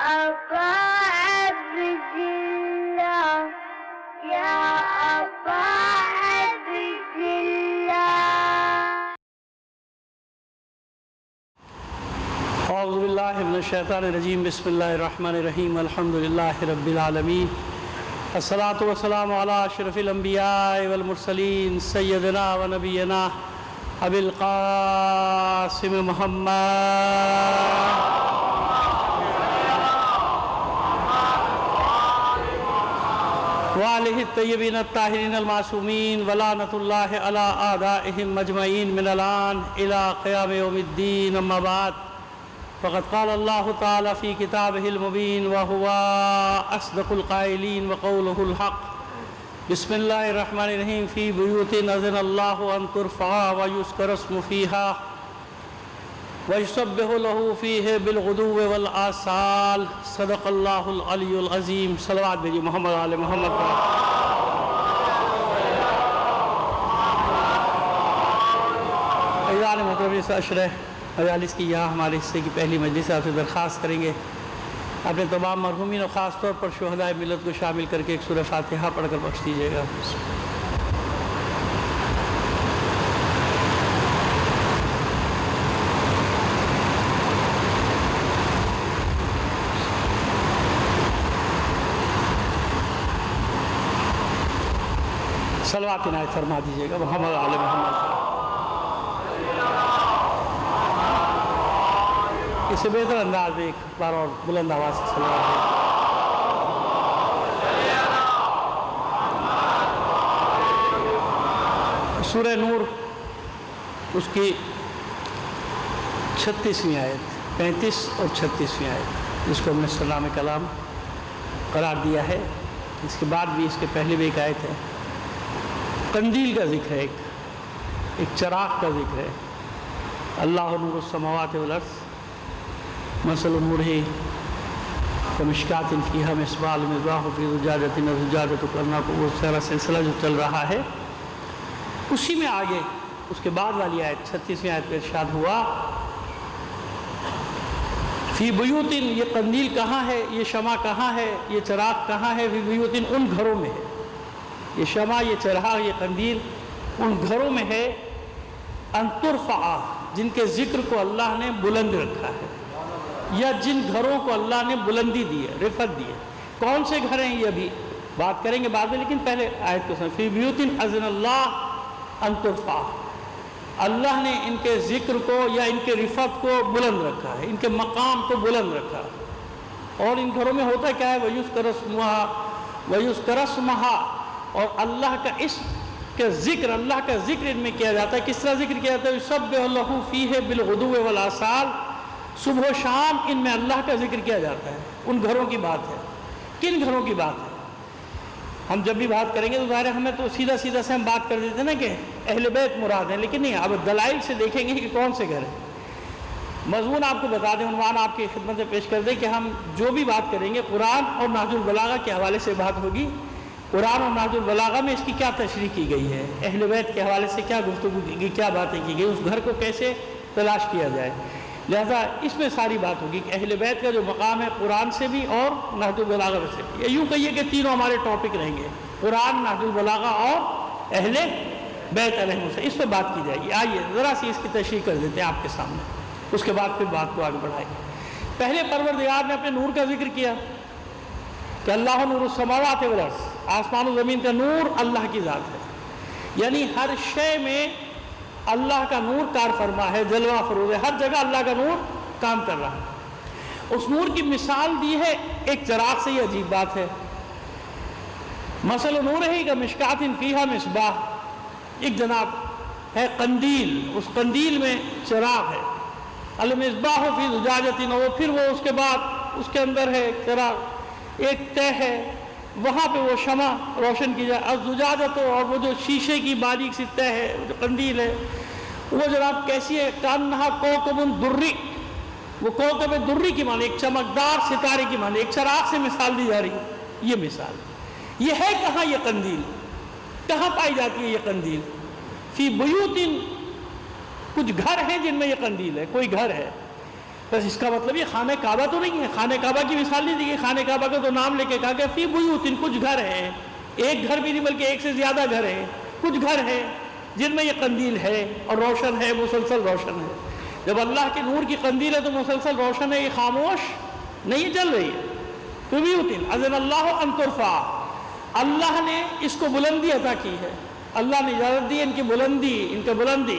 أبا عبد الله يا أبا عبد الله. اعوذ باللہ من الشیطان الرجیم. بسم اللہ الرحمن الرحیم. الحمد للہ رب العالمین. الصلاۃ والسلام علی اشرف الانبیاء والمرسلین سیدنا و نبینا ابی القاسم محمد وآلہ الطیبین الطاہرین المعصومین ولعنۃ اللہ علی اعدائہم مجمعین من الآن الی قیام یوم الدین. اما بعد فقد قال اللہ تعالی فی کتابہ المبین وہو اصدق القائلین وقولہ الحق. بسم اللہ الرحمن الرحیم. فی بیوت اذن اللہ ان ترفع ویذکر اسمہ فیہا وَيُسَبِّحُ لَهُ فِيهِ بِالْغُدُوِّ وَالْآصَالِ. صدق اللہ العلی العظیم. صلوات بھیجیے محمد آل محمد پر. عزیزان محترم، اس عشرہ مجالس کی یہاں ہمارے حصے کی پہلی مجلس آپ سے درخواست کریں گے اپنے تمام مرحومین اور خاص طور پر شہدائے ملت کو شامل کر کے ایک سورہ فاتحہ پڑھ کر بخش دیجیے گا. صلوات عنایت فرما دیجیے گا محمد آل محمد. اس سے بہتر انداز میں ایک بار اور بلند آواز سے صلوات. سورہ نور اس کی 36ویں آیت 35 اور 36ویں آیت جس کو ہم نے سلام کلام قرار دیا ہے. اس کے بعد بھی اس کے پہلے بھی ایک آیت ہے. قندیل کا ذکر ہے، ایک چراغ کا ذکر ہے. اللہ نور السماوات والارض مثل نورہ کمشکاۃ فیہا مصباح المصباح فی زجاجۃ الزجاجۃ کأنہا وہ سارا سلسلہ جو چل رہا ہے اسی میں آگے اس کے بعد والی آیت 36ویں آیت پہ ارشاد ہوا فی بیوت. یہ قندیل کہاں ہے، یہ شمع کہاں ہے، یہ چراغ کہاں ہے؟ فی بیوت، ان گھروں میں ہے. یہ شمع، یہ چراغ، یہ قندیل ان گھروں میں ہے. ان ترفع، جن کے ذکر کو اللہ نے بلند رکھا ہے، یا جن گھروں کو اللہ نے بلندی دی ہے، رفعت دی ہے. کون سے گھر ہیں یہ بھی بات کریں گے بعد میں، لیکن پہلے آیت کو سمجھ. فی بیوت اذن اللہ ان ترفع، اللہ نے ان کے ذکر کو یا ان کے رفعت کو بلند رکھا ہے، ان کے مقام کو بلند رکھا ہے. اور ان گھروں میں ہوتا کیا ہے؟ وَيُذْكَرَ اسْمُهَا، اور اللہ کا اسم کا ذکر، اللہ کا ذکر ان میں کیا جاتا ہے. کس طرح ذکر کیا جاتا ہے؟ يُسَبِّحُ لَهُ فِيهِ بِالْغُدُوِّ وَالْآصَالِ. صبح و شام ان میں اللہ کا ذکر کیا جاتا ہے. ان گھروں کی بات ہے. کن گھروں کی بات ہے؟ ہم جب بھی بات کریں گے تو ظاہر ہمیں تو سیدھا سیدھا سے ہم بات کر دیتے ہیں نا کہ اہل بیت مراد ہیں، لیکن نہیں، اب دلائل سے دیکھیں گے کہ کون سے گھر ہیں. مضمون آپ کو بتا دیں، عنوان آپ کی خدمت میں پیش کر دیں کہ ہم جو بھی بات کریں گے قرآن اور نہج البلاغہ کے حوالے سے بات ہوگی. قرآن اور نہج البلاغہ میں اس کی کیا تشریح کی گئی ہے، اہل بیت کے حوالے سے کیا گفتگو کی گئی، کیا باتیں کی گئی، اس گھر کو کیسے تلاش کیا جائے. لہذا اس میں ساری بات ہوگی کہ اہل بیت کا جو مقام ہے قرآن سے بھی اور نہج البلاغہ سے بھی. یا یوں کہیے کہ تینوں ہمارے ٹاپک رہیں گے، قرآن، نہج البلاغہ اور اہل بیت علیہم السلام. اس پہ بات کی جائے گی. آئیے ذرا سی اس کی تشریح کر دیتے ہیں آپ کے سامنے، اس کے بعد پھر بات کو آگے بڑھائیں گے. پہلے پروردگار نے اپنے نور کا ذکر کیا کہ اللہ نور السماوات والارض، آسمان و زمین کا نور اللہ کی ذات ہے. یعنی ہر شے میں اللہ کا نور کار فرما ہے، جلوہ فروز ہے، ہر جگہ اللہ کا نور کام کر رہا ہے. اس نور کی مثال دی ہے ایک چراغ سے. یہ عجیب بات ہے. مثل نورہ کمشکاۃ فیہا مصباح، ایک جناب ہے قندیل، اس قندیل میں چراغ ہے. المصباح فی زجاجۃ، اور پھر وہ اس کے بعد اس کے اندر ہے چراغ، ایک تہ ہے، وہاں پہ وہ شمع روشن کی جائے. الزجاجۃ، اور وہ جو شیشے کی باریک سی تہ ہے، جو قندیل ہے، وہ جناب کیسی ہے؟ کانہا کوکب دری، وہ کوکب دری کی معنی ایک چمکدار ستارے کی معنی، ایک چراغ سے مثال دی جا رہی ہے. یہ مثال یہ ہے. کہاں یہ قندیل کہاں پائی جاتی ہے؟ یہ قندیل فی بیوت، کچھ گھر ہیں جن میں یہ قندیل ہے. کوئی گھر ہے بس اس کا مطلب یہ خانہ کعبہ تو نہیں ہے، خانہ کعبہ کی مثال نہیں دی گئی، خانہ کعبہ کا تو نام لے کے کہا کہ فی بیوت، کچھ گھر ہیں، ایک گھر بھی نہیں بلکہ ایک سے زیادہ گھر ہیں، کچھ گھر ہیں جن میں یہ قندیل ہے اور روشن ہے، مسلسل روشن ہے۔ جب اللہ کے نور کی قندیل ہے تو مسلسل روشن ہے، یہ خاموش نہیں چل رہی ہے۔ فی بیوت اذن اللہ ان ترفع، اللہ نے اس کو بلندی عطا کی ہے، اللہ نے اجازت دی ان کی بلندی، ان کے بلندی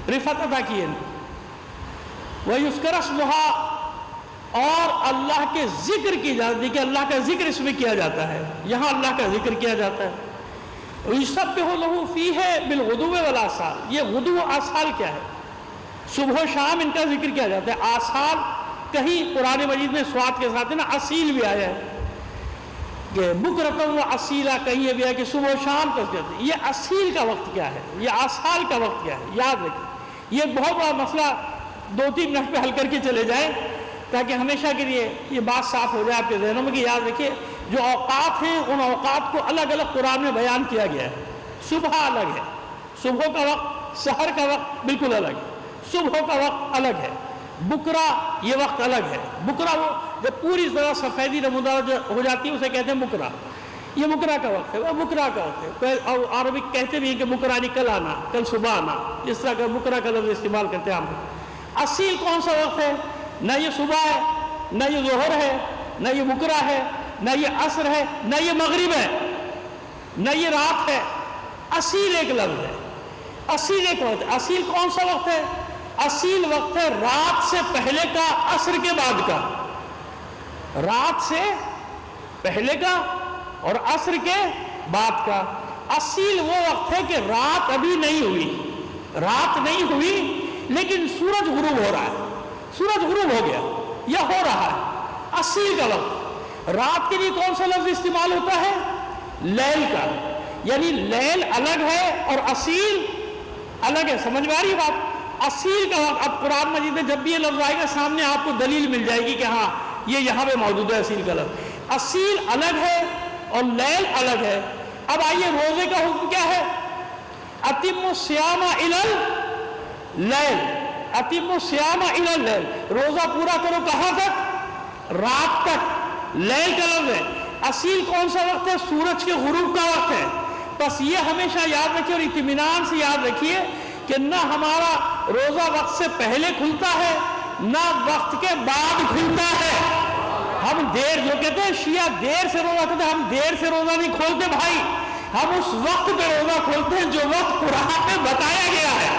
رفعت عطا کی ہے ان کو۔ وَيُذْكَرَ اسْمُهَا، اور اللہ کے ذکر کی اجازت دی کہ اللہ کا ذکر اس میں کیا جاتا ہے، یہاں اللہ کا ذکر کیا جاتا ہے۔ وَيُسَبِّحُ لَهُ فِيهِ بِالْغُدُوِّ وَالْآصَالِ، یہ غدو و آصال کیا ہے؟ صبح و شام ان کا ذکر کیا جاتا ہے۔ آصال کہیں قرآن مجید میں سواد کے ساتھ ہے نا اصیل بھی آیا ہے کہ بکرتم و اصیلہ، کہیں یہ بھی ہے کہ صبح و شام تک جاتے ہیں۔ یہ اصیل کا وقت کیا ہے، یہ آصال کا وقت کیا ہے، یاد رکھیں۔ یہ بہت بڑا مسئلہ 2-3 منٹ پہ حل کر کے چلے جائیں تاکہ ہمیشہ کے لیے یہ بات صاف ہو جائے آپ کے ذہنوں میں کہ یاد رکھیے جو اوقات ہیں ان اوقات کو الگ الگ قرآن میں بیان کیا گیا ہے۔ صبح الگ ہے، صبح کا وقت، سحر کا وقت بالکل الگ ہے، صبح کا وقت الگ ہے، بکرا یہ وقت الگ ہے۔ بکرا وہ جب پوری طرح سفیدی نمودار ہو جاتی ہے اسے کہتے ہیں بکرا، یہ بکرا کا وقت ہے، وہ بکرا کا وقت ہے۔ اور عربی کہتے بھی ہیں کہ بکرا نہیں کل آنا، کل صبح آنا، اس طرح کا بکرا کا لفظ استعمال کرتے ہیں ہم۔ اصیل کون سا وقت ہے؟ نہ یہ صبح ہے، نہ یہ ظہر ہے، نہ یہ بکرا ہے، نہ یہ عصر ہے، نہ یہ مغرب ہے، نہ یہ رات ہے۔ اصیل ایک لفظ ہے، اصیل ایک وقت ہے۔ اصیل کون سا وقت ہے؟ اصیل وقت ہے رات سے پہلے کا، عصر کے بعد کا، رات سے پہلے کا اور عصر کے بعد کا۔ اصیل وہ وقت ہے کہ رات ابھی نہیں ہوئی، رات نہیں ہوئی لیکن سورج غروب ہو رہا ہے، سورج غروب ہو گیا یا ہو رہا ہے، اصیل کا وقت۔ رات کے لیے کون سا لفظ استعمال ہوتا ہے؟ لیل کا، یعنی لیل الگ ہے اور اصیل الگ ہے۔ سمجھ میں آ رہی بات؟ اصیل کا وقت، اب قرآن مجید میں جب بھی یہ لفظ آئے گا سامنے آپ کو دلیل مل جائے گی کہ ہاں یہ یہاں پہ موجود ہے اصیل کا لفظ۔ اصیل الگ ہے اور لیل الگ ہے۔ اب آئیے روزے کا حکم کیا ہے؟ اتم الصیام الی اللیل، اتم الصیام الی اللیل، روزہ پورا کرو کہاں تک؟ رات تک، لیل کا لفظ ہے۔ اصیل کون سا وقت ہے؟ سورج کے غروب کا وقت ہے۔ بس یہ ہمیشہ یاد رکھیے اور اطمینان سے یاد رکھیے کہ نہ ہمارا روزہ وقت سے پہلے کھلتا ہے نہ وقت کے بعد کھلتا ہے۔ ہم دیر، جو کہتے ہیں شیعہ دیر سے روزہ کرتے ہیں، ہم دیر سے روزہ نہیں کھولتے بھائی، ہم اس وقت پہ روزہ کھولتے ہیں جو وقت قرآن میں بتایا گیا ہے۔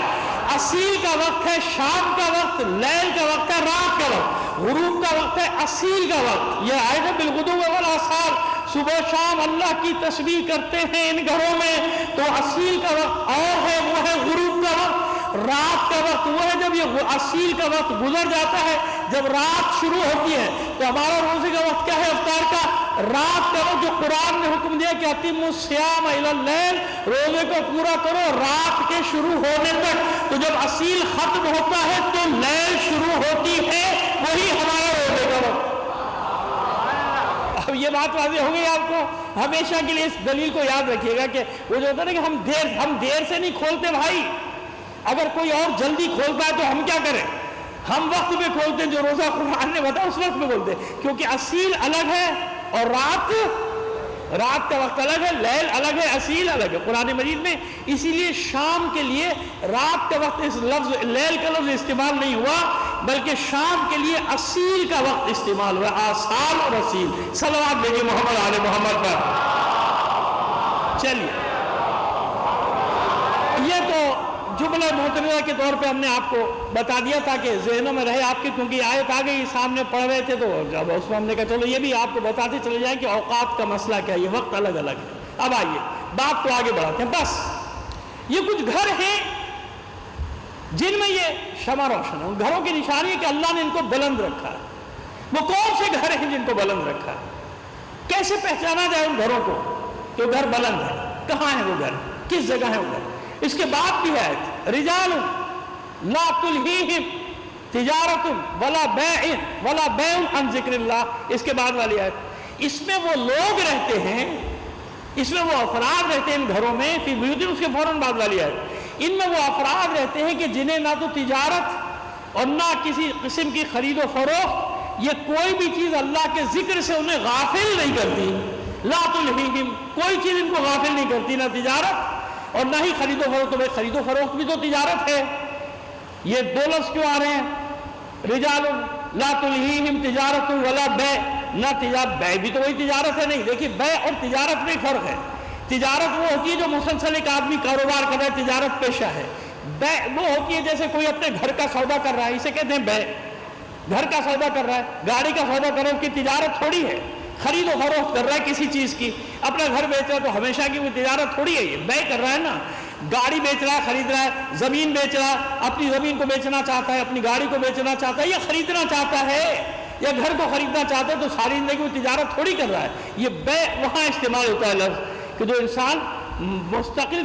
اصیل کا وقت ہے شام کا وقت، لیل کا وقت ہے رات کا وقت، غروب کا وقت ہے اصیل کا وقت۔ یہ آئے گا بالغدو والآصال، صبح شام اللہ کی تسبیح کرتے ہیں ان گھروں میں، تو اصیل کا وقت اور ہے، وہ ہے غروب کا وقت۔ رات کا وقت وہ ہے جب یہ اصیل کا وقت گزر جاتا ہے، جب رات شروع ہوتی ہے تو ہمارا روزے کا وقت کیا ہے؟ افطار کا، رات کا وقت جو قرآن نے حکم دیا کہ اتم الصیام الی اللیل، روزے کو پورا کرو رات کے شروع ہونے تک۔ تو جب اصیل ختم ہوتا ہے تو لیل شروع ہوتی ہے، وہی ہمارا روزے کا وقت۔ اب یہ بات واضح ہو گئی آپ کو؟ ہمیشہ کے لیے اس دلیل کو یاد رکھیے گا کہ وہ جو ہوتا ہے نا کہ ہم دیر سے نہیں کھولتے بھائی، اگر کوئی اور جلدی کھولتا ہے تو ہم کیا کریں؟ ہم وقت پہ کھولتے ہیں، جو روزہ قرآن نے بتایا اس وقت پہ کھولتے ہیں، کیونکہ اصیل الگ ہے اور رات کا وقت الگ ہے، لیل الگ ہے، اصیل الگ ہے قرآن مجید میں۔ اسی لیے شام کے لیے رات کا وقت اس لفظ لیل کا لفظ استعمال نہیں ہوا، بلکہ شام کے لیے اصیل کا وقت استعمال ہوا، آصال اور اصیل۔ صلوات بھیجیے محمد آل محمد پر۔ چلیے، یہ تو جملہ معترضہ کے طور پہ ہم نے آپ کو بتا دیا تاکہ ذہنوں میں رہے آپ کے، کیونکہ یہ آیت آ گئی سامنے پڑھ رہے تھے تو جب اس میں ہم نے کہا چلو یہ بھی آپ کو بتاتے چلے جائیں کہ اوقات کا مسئلہ کیا ہے، یہ وقت الگ الگ ہے۔ اب آئیے بات کو آگے بڑھاتے ہیں۔ بس یہ کچھ گھر ہیں جن میں یہ شمع روشن ہے، ان گھروں کی نشانی ہے کہ اللہ نے ان کو بلند رکھا ہے۔ وہ کون سے گھر ہیں جن کو بلند رکھا ہے؟ کیسے پہچانا جائے ان گھروں کو کہ وہ گھر بلند ہے؟ کہاں ہے وہ گھر؟ کس جگہ ہے وہ گھر؟ اس کے بعد بھی ہے رجال لا تلہیہم تجارت ولا بیع ولا بیع عن ذکر اللہ، اس کے بعد والی آیت، اس میں وہ لوگ رہتے ہیں، اس میں وہ افراد رہتے ہیں ان گھروں میں، فی بیوت، اس کے فوراً بعد والی آیت، ان میں وہ افراد رہتے ہیں کہ جنہیں نہ تو تجارت اور نہ کسی قسم کی خرید و فروخت. یہ کوئی بھی چیز اللہ کے ذکر سے انہیں غافل نہیں کرتی. لا تلہیہم، کوئی چیز ان کو غافل نہیں کرتی، نہ تجارت اور نہ ہی خرید و فروخت. تو بھائی خرید و فروخت بھی تو تجارت ہے. یہ دو لفظ کیوں آ رہے ہیں؟ رجال لا تلہیہم تجارت ولا بیع، نہ تجارت، بیع بھی تو وہی تجارت ہے. نہیں، دیکھیے بیع اور تجارت میں فرق ہے. تجارت وہ ہوتی ہے جو مسلسل ایک آدمی کاروبار کر رہا ہے، تجارت پیشہ ہے. بیع وہ ہوتی ہے جیسے کوئی اپنے گھر کا سودا کر رہا ہے، اسے کہتے ہیں بیع. گھر کا سودا کر رہا ہے، گاڑی کا سودا کر رہا ہے، اس کی تجارت تھوڑی ہے. خرید و فروخت کر رہا ہے کسی چیز کی، اپنا گھر بیچ رہا ہے تو ہمیشہ کی وہ تجارت تھوڑی ہے. یہ بیع کر رہا ہے نا. گاڑی بیچ رہا ہے، خرید رہا ہے، زمین بیچ رہا ہے، اپنی زمین کو بیچنا چاہتا ہے، اپنی گاڑی کو بیچنا چاہتا ہے، یا خریدنا چاہتا ہے، یا گھر کو خریدنا چاہتا ہے، تو ساری زندگی وہ تجارت تھوڑی کر رہا ہے. یہ بیع وہاں استعمال ہوتا ہے لفظ کہ جو انسان مستقل،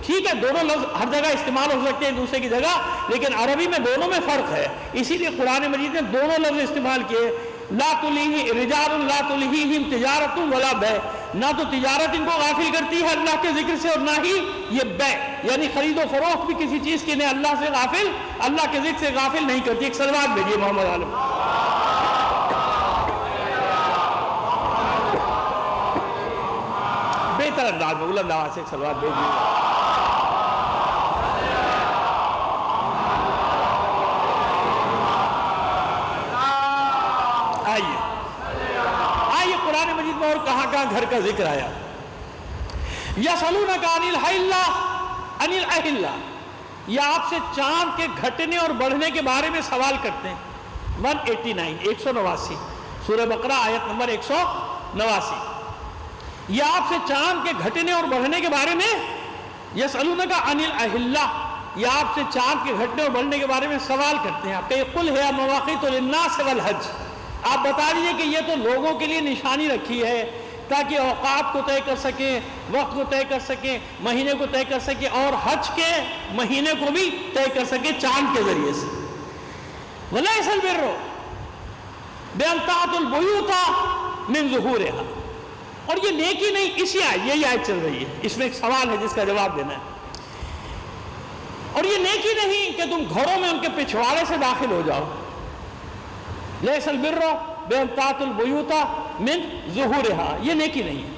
ٹھیک ہے دونوں لفظ ہر جگہ استعمال ہو سکتے ہیں دوسرے کی جگہ، لیکن عربی میں دونوں میں فرق ہے. اسی لیے قرآن مجید نے دونوں لفظ استعمال کیے. لا تلہی رجال لا تلہیہم تجارت ولا بیع، نہ تو تجارت ان کو غافل کرتی ہے اللہ کے ذکر سے، اور نہ ہی یہ بیع یعنی خرید و فروخت بھی کسی چیز کی انہیں اللہ سے غافل، اللہ کے ذکر سے غافل نہیں کرتی. ایک صلوات بھیجیے محمد عالم. بہتر انداز میں بلند آواز سے ایک صلوات بھیجیے. آئیے قرآن مجید میں اور کہاں کہاں گھر کا ذکر آیا. یسألونک عن الأہلہ، یہ آپ سے چاند کے گھٹنے اور بڑھنے کے بارے میں سوال کرتے ہیں. 189 سورہ بقرہ آیت نمبر 189. یہ آپ سے چاند کے گھٹنے اور بڑھنے کے بارے میں، یسألونک عن الأہلہ، یہ آپ سے چاند کے گھٹنے اور بڑھنے کے بارے میں سوال کرتے ہیں. آپ کہ قل ہے مواقیت للناس والحج، آپ بتا دیجئے کہ یہ تو لوگوں کے لیے نشانی رکھی ہے تاکہ اوقات کو طے کر سکیں، وقت کو طے کر سکیں، مہینے کو طے کر سکیں، اور حج کے مہینے کو بھی طے کر سکیں چاند کے ذریعے سے. وَلَيْسَ الْبِرُّ بِأَن تَأْتُوا الْبُيُوتَ مِن ظُهُورِهَا، اور یہ نیکی نہیں، اسی آیت، یہی آیت چل رہی ہے، اس میں ایک سوال ہے جس کا جواب دینا ہے. اور یہ نیکی نہیں کہ تم گھروں میں ان کے پچھواڑے سے داخل ہو جاؤ. لیس البر بأن تأتوا البیوت من ظہورها، یہ نیکی نہیں ہے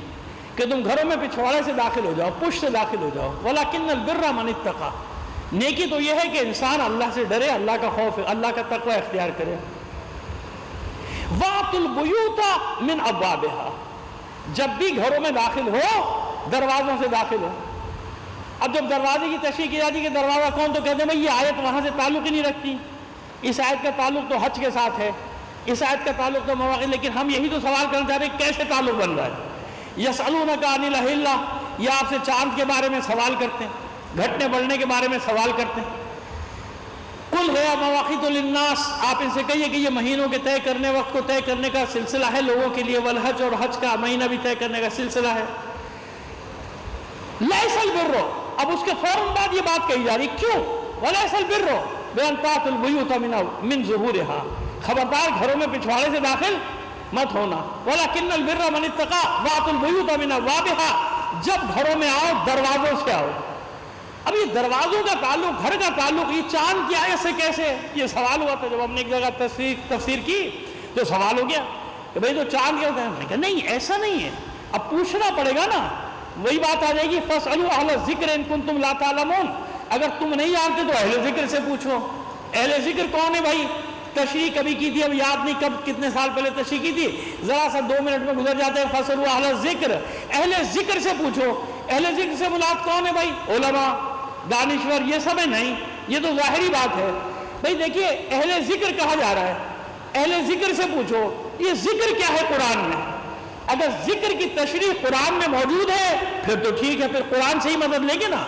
کہ تم گھروں میں پچھواڑے سے داخل ہو جاؤ، پشت سے داخل ہو جاؤ. ولکن البر من اتقى، نیکی تو یہ ہے کہ انسان اللہ سے ڈرے، اللہ کا خوف، اللہ کا تقوی اختیار کرے. وَأْتُوا الْبُيُوتَ مِنْ أَبْوَابِهَا، جب بھی گھروں میں داخل ہو دروازوں سے داخل ہو. اب جب دروازے کی تشریح کی جاتی ہے کہ دروازہ کون، تو کہتے ہیں بھائی یہ آیت وہاں سے تعلق ہی نہیں رکھتی، اس آیت کا تعلق تو حج کے ساتھ ہے، اس آیت کا تعلق تو مواقع. لیکن ہم یہی تو سوال کرنا چاہ رہے ہیں کیسے تعلق بن رہا ہے. یسألونک عن الأہلہ، یہ آپ سے چاند کے بارے میں سوال کرتے ہیں، گھٹنے بڑھنے کے بارے میں سوال کرتے ہیں. قل ہے مواقیت للناس، آپ ان سے کہیے کہ یہ مہینوں کے طے کرنے، وقت کو طے کرنے کا سلسلہ ہے لوگوں کے لیے. والحج، اور حج کا مہینہ بھی طے کرنے کا سلسلہ ہے. لیس البر، اب اس کے فوراً بعد یہ بات کہی جا رہی، کیوں؟ ولیس البر بأن تأتوا البیوت من ظہورها، خبردار گھروں میں پچھواڑے سے داخل مت ہونا. ولکن البر من اتقى وأتوا البیوت من أبوابها، جب گھروں میں آؤ دروازوں سے آؤ. اب یہ دروازوں کا تعلق، گھر کا تعلق یہ چاند کی آیت سے کیسے؟ یہ سوال ہوا تھا جب ہم نے ایک جگہ تفسیر کی تو سوال ہو گیا کہ بھئی تو چاند کیا ہوتا ہے. میں نے کہا نہیں ایسا نہیں ہے، اب پوچھنا پڑے گا نا. وہی بات آ جائے گی فاسألوا اہل الذکر ان کنتم لا تعلمون، اگر تم نہیں جانتے تو اہل ذکر سے پوچھو. اہل ذکر کون ہے بھائی؟ تشریح کبھی کی تھی، اب یاد نہیں کب کتنے سال پہلے تشریح کی تھی، ذرا سا 2 منٹ میں گزر جاتے ہیں. فاسألوا اہل الذکر، اہل ذکر سے پوچھو. اہل ذکر سے مراد کون ہے بھائی؟ علماء، دانشور، یہ سب ہے؟ نہیں، یہ تو ظاہری بات ہے. بھائی دیکھیے اہل ذکر کہا جا رہا ہے، اہل ذکر سے پوچھو یہ ذکر کیا ہے قرآن میں. اگر ذکر کی تشریح قرآن میں موجود ہے پھر تو ٹھیک ہے، پھر قرآن سے ہی مدد لیں گے نا.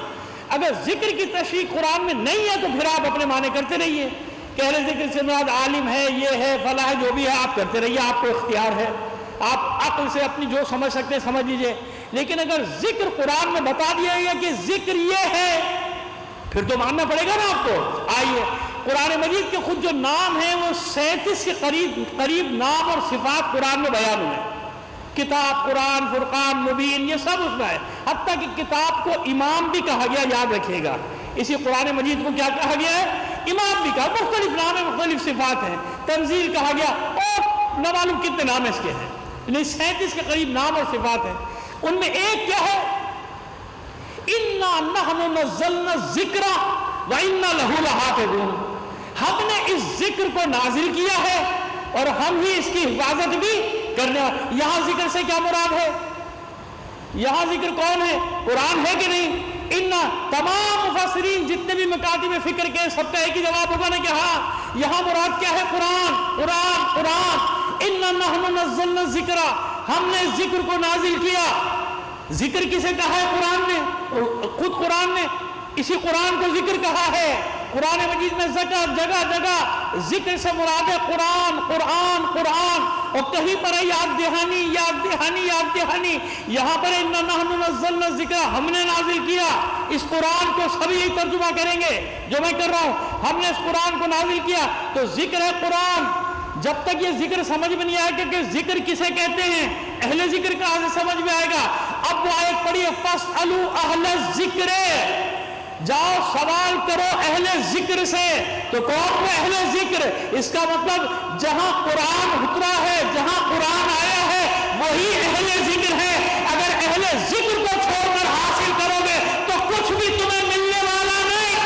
اگر ذکر کی تشریح قرآن میں نہیں ہے تو پھر آپ اپنے معنی کرتے رہیے کہ اہل ذکر سے مراد عالم ہے، یہ ہے، فلاں ہے، جو بھی ہے آپ کرتے رہیے، آپ کو اختیار ہے، آپ عقل سے اپنی جو سمجھ سکتے ہیں سمجھ لیجیے. لیکن اگر ذکر قرآن میں بتا دیا گیا کہ ذکر یہ ہے پھر تو ماننا پڑے گا نا آپ کو. آئیے قرآن مجید کے خود جو نام ہیں وہ 37 کے قریب نام اور صفات قرآن میں بیان ہوئے. کتاب، قرآن، فرقان، مبین، یہ سب اس میں ہے. حتیٰ کہ کتاب کو امام بھی کہا گیا، یاد رکھیے گا. اسی قرآن مجید کو کیا کہا گیا ہے؟ امام بھی کہا، مختلف نام ہیں، مختلف صفات ہیں. تنزیل کہا گیا، اور نہ معلوم کتنے نام اس کے ہیں، یعنی 37 کے قریب نام اور صفات ہیں. ان میں ایک کیا ہے؟ اِنَّا نَحْنُ نَزَّلْنَا الذِّكْرَ وَإِنَّا لَهُ لَحَافِظُونَ. ہم نے اس ذکر کو نازل کیا ہے اور ہم ہی اس کی حفاظت بھی کرنے والے. یہاں ذکر سے کیا مراد ہے؟ یہاں ذکر کون ہے؟ قرآن ہے کہ نہیں؟ ان تمام مفسرین جتنے بھی مکاتب فکر کے سب کا ایک ہی جواب ہوگا نا کہ ہاں یہاں مراد کیا ہے؟ قرآن قرآن قرآن. اِنَّا نَحْنُ نَزَّلْنَا الذِّكْرَ، ہم نے ذکر کو نازل کیا. ذکر کسے کہا ہے؟ قرآن نے، خود قرآن نے اسی قرآن کو ذکر کہا ہے. قرآن مجید میں جگہ جگہ ذکر سے مراد ہے قرآن قرآن قرآن، اور کہیں پر ہے یاد دہانی یاد دہانی یاد دہانی. یہاں پر اِنَّا نَحْنُ نَزَّلْنَا الذِّكْرَ، ہم نے نازل کیا. اس قرآن کو سبھی یہی ترجمہ کریں گے جو میں کر رہا ہوں، ہم نے اس قرآن کو نازل کیا. تو ذکر ہے قرآن. جب تک یہ ذکر سمجھ میں نہیں آئے گا کہ ذکر کسے کہتے ہیں، اہل ذکر کہاں سے سمجھ میں آئے گا؟ اب وہ آیت پڑھیے، فَاسْأَلُوا أَهْلَ الذِّكْرِ، جاؤ سوال کرو اہل ذکر سے. تو کون ہے اہل ذکر؟ اس کا مطلب جہاں قرآن اترا ہے، جہاں قرآن آیا ہے، وہی اہل ذکر ہے. اگر اہل ذکر کو چھوڑ کر حاصل کرو گے تو کچھ بھی تمہیں ملنے والا نہیں.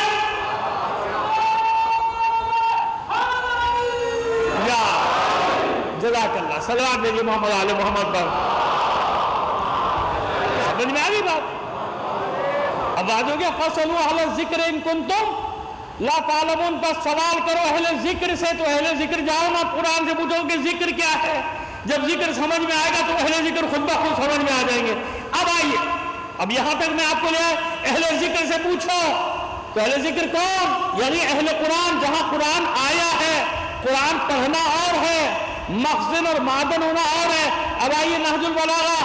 یا جزاک اللہ، صلوات بھیجیے محمد آل محمد پر. سمجھ میں آ گئی بات؟ اب آج ہو گیا فَاسْأَلُوا أَهْلَ الذِّكْرِ إِن كُنتُمْ لَا تَعْلَمُونَ. بس سوال کرو اہل ذکر سے. تو اہل ذکر جاؤ نا قرآن سے پوچھو کہ ذکر کیا ہے. جب ذکر سمجھ میں آئے گا تو اہل ذکر خود بخود سمجھ میں آ جائیں گے. اب آئیے، اب یہاں تک میں آپ کو لے آئے، اہل ذکر سے پوچھو. تو اہل ذکر کون؟ یعنی اہل قرآن. جہاں قرآن آیا ہے، قرآن پڑھنا اور ہے، مخزن اور معدن ہونا اور ہے. اب آئیے نہج البلاغہ،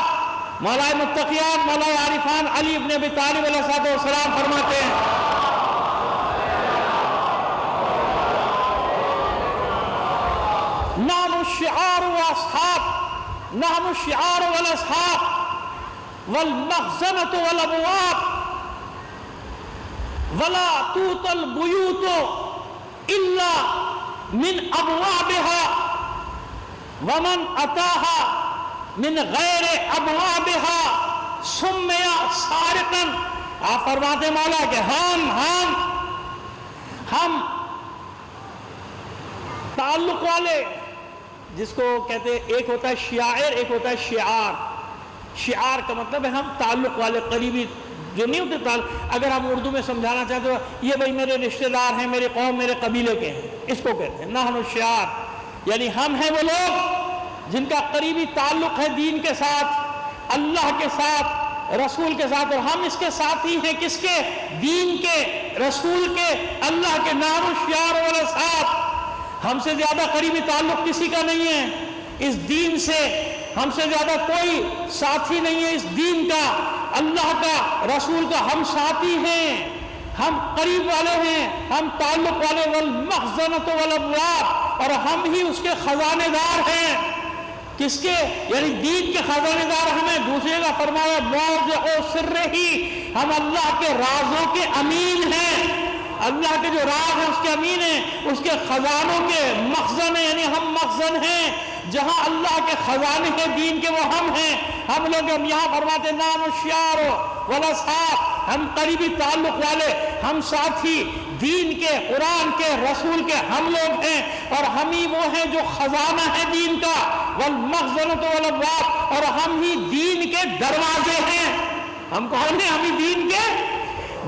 مولا متقیان مولا عارفان علی ابن ابی طالب علیہ السلام فرماتے ہیں، نحن الشعار واصحاب، نحن الشعار والاصحاب والمخزنة والابواب ولا توت البيوت الا من ابوابها ومن اتاها من غیر ابوابها سمع سارقا. آپ فرماتے مولا کہ ہم تعلق والے، جس کو کہتے ہیں ایک ہوتا ہے شاعر، ایک ہوتا ہے شعار. شعار کا مطلب ہے ہم تعلق والے، قریبی جو نہیں ہوتے تعلق. اگر ہم اردو میں سمجھانا چاہتے تو یہ بھائی میرے رشتہ دار ہیں، میرے قوم میرے قبیلے کے ہیں، اس کو کہتے ہیں نحن الشعار. یعنی ہم ہیں وہ لوگ جن کا قریبی تعلق ہے دین کے ساتھ، اللہ کے ساتھ، رسول کے ساتھ. اور ہم اس کے ساتھی ہیں، کس کے؟ دین کے، رسول کے، اللہ کے. نحن الشعار والاصحاب، ہم سے زیادہ قریبی تعلق کسی کا نہیں ہے اس دین سے. ہم سے زیادہ کوئی ساتھی نہیں ہے اس دین کا، اللہ کا، رسول کا. ہم ساتھی ہیں، ہم قریب والے ہیں، ہم تعلق والے. والمخزنۃ والابواب، اور ہم ہی اس کے خزانے دار ہیں. کس کے؟ یعنی دین کے خزانے دار ہمیں. دوسرے کا فرمایا موضع سر ہی، ہم اللہ کے رازوں کے امین ہیں. اللہ کے جو راز ہیں اس کے امین ہیں، اس کے خزانوں کے مخزن ہیں. یعنی ہم مخزن ہیں، جہاں اللہ کے خزانے ہیں دین کے وہ ہم ہیں. ہم لوگ ہم یہاں فرماتے نام الشعار والاصحاب، ہم قریبی تعلق والے، ہم ساتھی دین کے، قرآن کے، رسول کے ہم لوگ ہیں. اور ہم ہی وہ ہیں جو خزانہ ہے دین کا. والمخزنۃ والابواب، اور ہم ہی دین کے دروازے ہیں. ہم کون ہیں؟ ہم ہی دین کے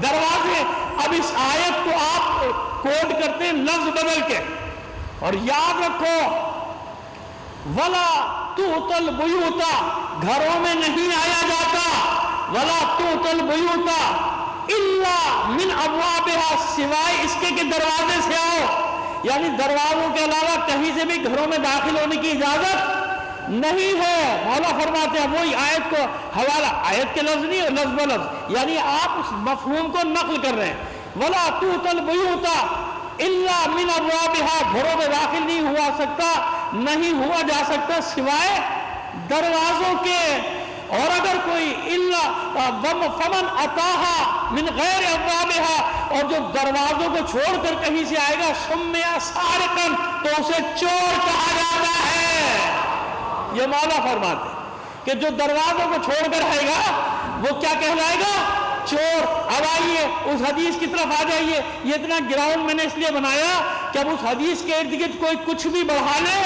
دروازے. اب اس آیت کو آپ کوڈ کرتے ہیں لفظ بدل کے، اور یاد رکھو ولا تؤت البیوت، گھروں میں نہیں آیا جاتا. ولا تؤت البیوت الا من ابوابها، سوائے اس کے کہ دروازے سے آؤ. یعنی دروازوں کے علاوہ کہیں سے بھی گھروں میں داخل ہونے کی اجازت نہیں ہے. مولا فرماتے ہیں وہی آیت کو حوالہ، آیت کے لفظ نہیں، لفظ بلفظ، یعنی آپ اس مفہوم کو نقل کر رہے ہیں. ولا تؤت البیوت الا من ابوابها، گھروں میں داخل نہیں ہوا سکتا، نہیں ہوا جا سکتا سوائے دروازوں کے. اور اگر کوئی فمن اتاہا من غیر ابوابہا، اور جو دروازوں کو چھوڑ کر کہیں سے آئے گا سمیا سارقن، تو اسے چور کہا جاتا ہے۔ یہ مولا فرماتے ہیں کہ جو دروازوں کو چھوڑ کر آئے گا وہ کیا کہلائے گا؟ چور۔ اب آئیے اس حدیث کی طرف آ جائیے۔ یہ اتنا گراؤنڈ میں نے اس لیے بنایا کہ اب اس حدیث کے ارد گرد کوئی کچھ بھی بڑھا لے،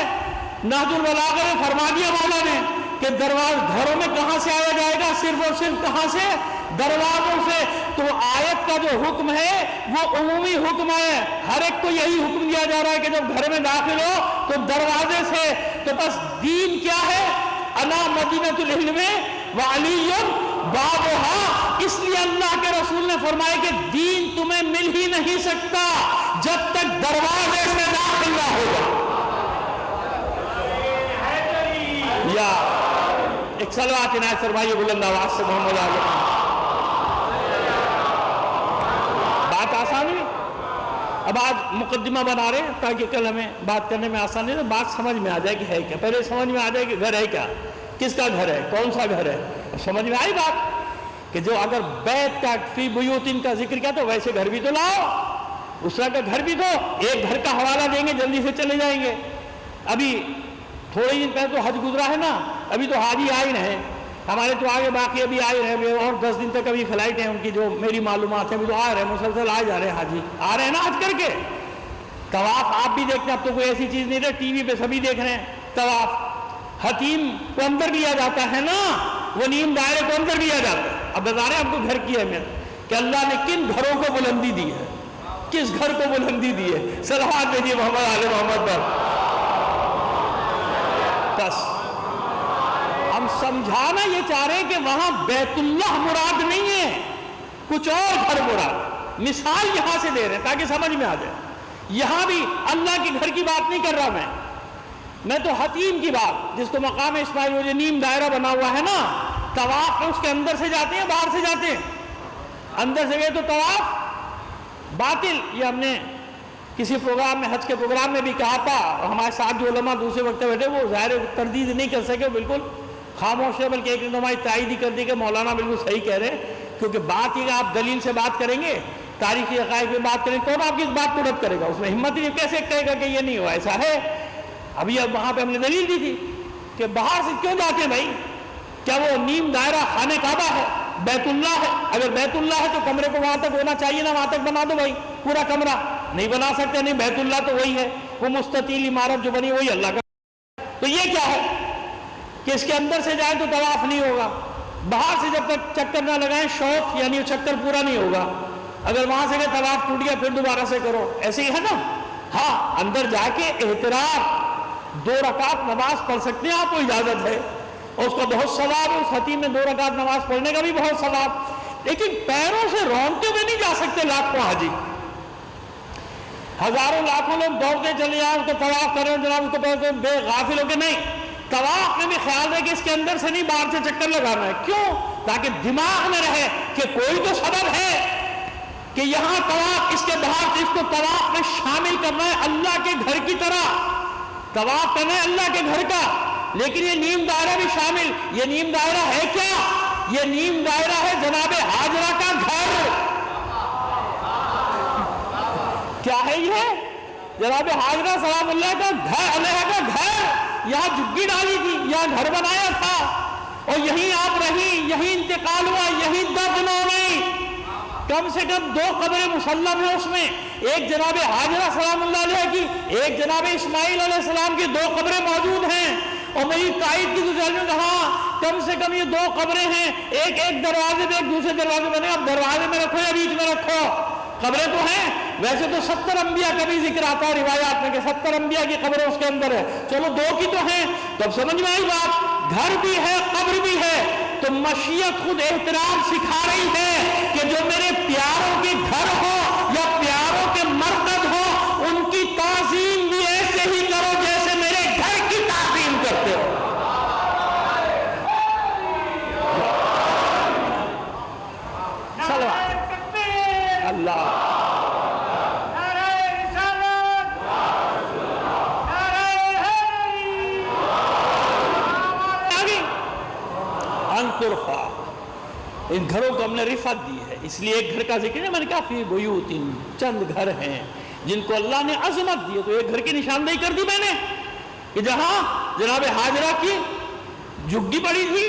نہج البلاغہ میں فرما دیا مولا نے کہ گھروں میں کہاں سے آیا جائے گا؟ صرف اور صرف کہاں سے؟ دروازوں سے۔ تو آیت کا جو حکم ہے وہ عمومی حکم ہے، ہر ایک کو یہی حکم دیا جا رہا ہے کہ جب گھر میں داخل ہو تو دروازے سے۔ تو بس دین کیا ہے؟ انا مدینۃ العلم وعلی بابھا۔ اس لیے اللہ کے رسول نے فرمایا کہ دین تمہیں مل ہی نہیں سکتا جب تک دروازے سے داخل نہ ہوگا۔ یا ایک صلوات عنایت فرمائیے بلند آواز سے محمد علیہ۔ بات آسان ہے۔ اب آج مقدمہ بنا رہے ہیں تاکہ کل ہمیں بات کرنے میں آسانی ہے، بات سمجھ میں آ جائے کہ ہے کیا۔ پہلے سمجھ میں آ جائے کہ گھر ہے کیا، کس کا گھر ہے، کون سا گھر ہے۔ سمجھ میں آئی بات کہ جو اگر بیت کا فی بیوتن کا ذکر کیا تو ویسے گھر بھی تو لاؤ، اس طرح کا گھر بھی تو۔ ایک گھر کا حوالہ دیں گے جلدی سے چلے جائیں گے۔ ابھی تھوڑے دن پہلے تو حج گزرا ہے نا، ابھی تو حاجی آ ہی رہے، ہمارے تو آگے باقی ابھی آئے رہے، اور 10 دن تک ابھی فلائٹ ہے ان کی، جو میری معلومات ہیں ابھی تو آ رہے ہیں، مسلسل آئے جا رہے ہیں حاجی، آ رہے ہیں نا حج کر کے۔ طواف آپ بھی دیکھتے ہیں، اب تو کوئی ایسی چیز نہیں رہی، ٹی وی پہ سبھی دیکھ رہے ہیں طواف۔ حتیم کو اندر لیا جاتا ہے نا، وہ نیم دائرے کو اندر لیا جاتا ہے۔ اب بتا رہے ہیں آپ کو گھر کی اہمیت کہ اللہ نے کن گھروں کو بلندی دی ہے، کس گھر کو بلندی دی ہے۔ صلوات بھیجیے محمد آل محمد پر۔ بس ہم سمجھانا یہ چاہ رہے ہیں کہ وہاں بیت اللہ مراد نہیں ہے، کچھ اور گھر مراد۔ مثال یہاں سے دے رہے ہیں تاکہ سمجھ میں آ جائے۔ یہاں بھی اللہ کے گھر کی بات نہیں کر رہا میں تو حتیم کی بات، جس کو مقام اسماعیل وہ جو نیم دائرہ بنا ہوا ہے نا، طواف اس کے اندر سے جاتے ہیں باہر سے جاتے ہیں؟ اندر سے گئے تو طواف باطل۔ یہ ہم نے کسی پروگرام میں، حج کے پروگرام میں بھی کہا تھا، اور ہمارے ساتھ جو علماء دوسرے وقت بیٹھے وہ ظاہر تردید نہیں کر سکے، بالکل خاموش ہے، بلکہ ایک نے ہماری تائید ہی کر دی کہ مولانا بالکل صحیح کہہ رہے ہیں، کیونکہ بات یہ آپ دلیل سے بات کریں گے، تاریخی حقائق میں بات کریں، کون آپ کی اس بات کو رد کرے گا؟ اس میں ہمت ہی کیسے کہے گا کہ یہ نہیں ہوا، ایسا ہے؟ ابھی اب وہاں پہ ہم نے دلیل دی تھی کہ باہر سے کیوں جاتے ہیں بھائی؟ کیا وہ نیم دائرہ خانہ کعبہ ہے، بیت اللہ ہے؟ اگر بیت اللہ ہے تو کمرے کو وہاں تک ہونا چاہیے نا، وہاں تک بنا دو بھائی پورا کمرہ۔ نہیں بنا سکتے، نہیں، بیت اللہ تو وہی ہے، وہ مستطیل عمارت جو بنی وہی اللہ کا۔ تو یہ کیا ہے کہ اس کے اندر سے جائیں تو طواف نہیں ہوگا، باہر سے جب تک چکر نہ لگائیں شوط یعنی چکر پورا نہیں ہوگا۔ اگر وہاں سے گئے طواف ٹوٹ گیا پھر دوبارہ سے کرو، ایسے ہی ہے نا۔ ہاں اندر جا کے احترام 2 رکعت نماز پڑھ سکتے ہیں، آپ کو اجازت ہے، اور اس کا بہت ثواب ہے، اس حتیم میں 2 رکعت نماز پڑھنے کا بھی بہت ثواب۔ لیکن پیروں سے رونتے ہوئے نہیں جا سکتے لاکھوں حاجی، ہزاروں لاکھوں لوگ دوڑتے چلے جائیں، اس کو طواف کریں جناب، اس کو پہلے بے غافل ہو کے نہیں۔ طواف میں بھی خیال ہے کہ اس کے اندر سے نہیں باہر سے چکر لگانا ہے، کیوں؟ تاکہ دماغ میں رہے کہ کوئی تو سبب ہے کہ یہاں طواف، اس کے باہر سے اس کو طواف میں شامل کرنا ہے، اللہ کے گھر کی طرح طواف کرنا ہے اللہ کے گھر کا۔ لیکن یہ نیم دائرہ بھی شامل، یہ نیم دائرہ ہے کیا؟ یہ نیم دائرہ ہے جناب حاجرہ کا گھر۔ کیا ہے یہ؟ جناب حاجرہ سلام اللہ کا گھر، علیہ کا گھر، یہاں جھگی ڈالی تھی، یہاں گھر بنایا تھا، اور یہیں آپ رہی، یہیں انتقال ہوا، یہیں دفن ہو گئی۔ کم سے کم 2 قبریں مسلم ہیں اس میں، ایک جناب حاجرہ سلام اللہ علیہ کی، ایک جناب اسماعیل علیہ السلام کی 2 قبریں موجود ہیں۔ اور میری تائید کی دوسرے میں کہا کم سے کم یہ 2 قبریں ہیں، ایک دروازے میں، ایک دوسرے دروازے میں، اب دروازے میں رکھو یا بیچ میں رکھو، قبریں تو ہیں۔ ویسے تو 70 انبیاء کا بھی ذکر آتا ہے روایات میں کہ 70 انبیاء کی قبریں اس کے اندر ہے، چلو 2 کی تو ہیں، تب سمجھ میں آئی بات، گھر بھی ہے قبر بھی ہے۔ تو مشیت خود احترام سکھا رہی ہے کہ جو میرے پیاروں کے گھر ہو یا پیاروں کے مرکز ہو، ان کی تعظیم بھی ایسے ہی کرو جیسے میرے گھر کی تعظیم کرتے ہو۔ اللہ ترفع، ان گھروں کو ہم نے رفعت دی ہے. اس لیے ایک گھر کا ذکر ہے، میں نے کہا فی بیوت، چند گھر ہیں جن کو اللہ نے عظمت دی. تو ایک گھر کی نشاندہی کر دی میں نے کہ جہاں جناب حاجرہ کی جھگی پڑی تھی،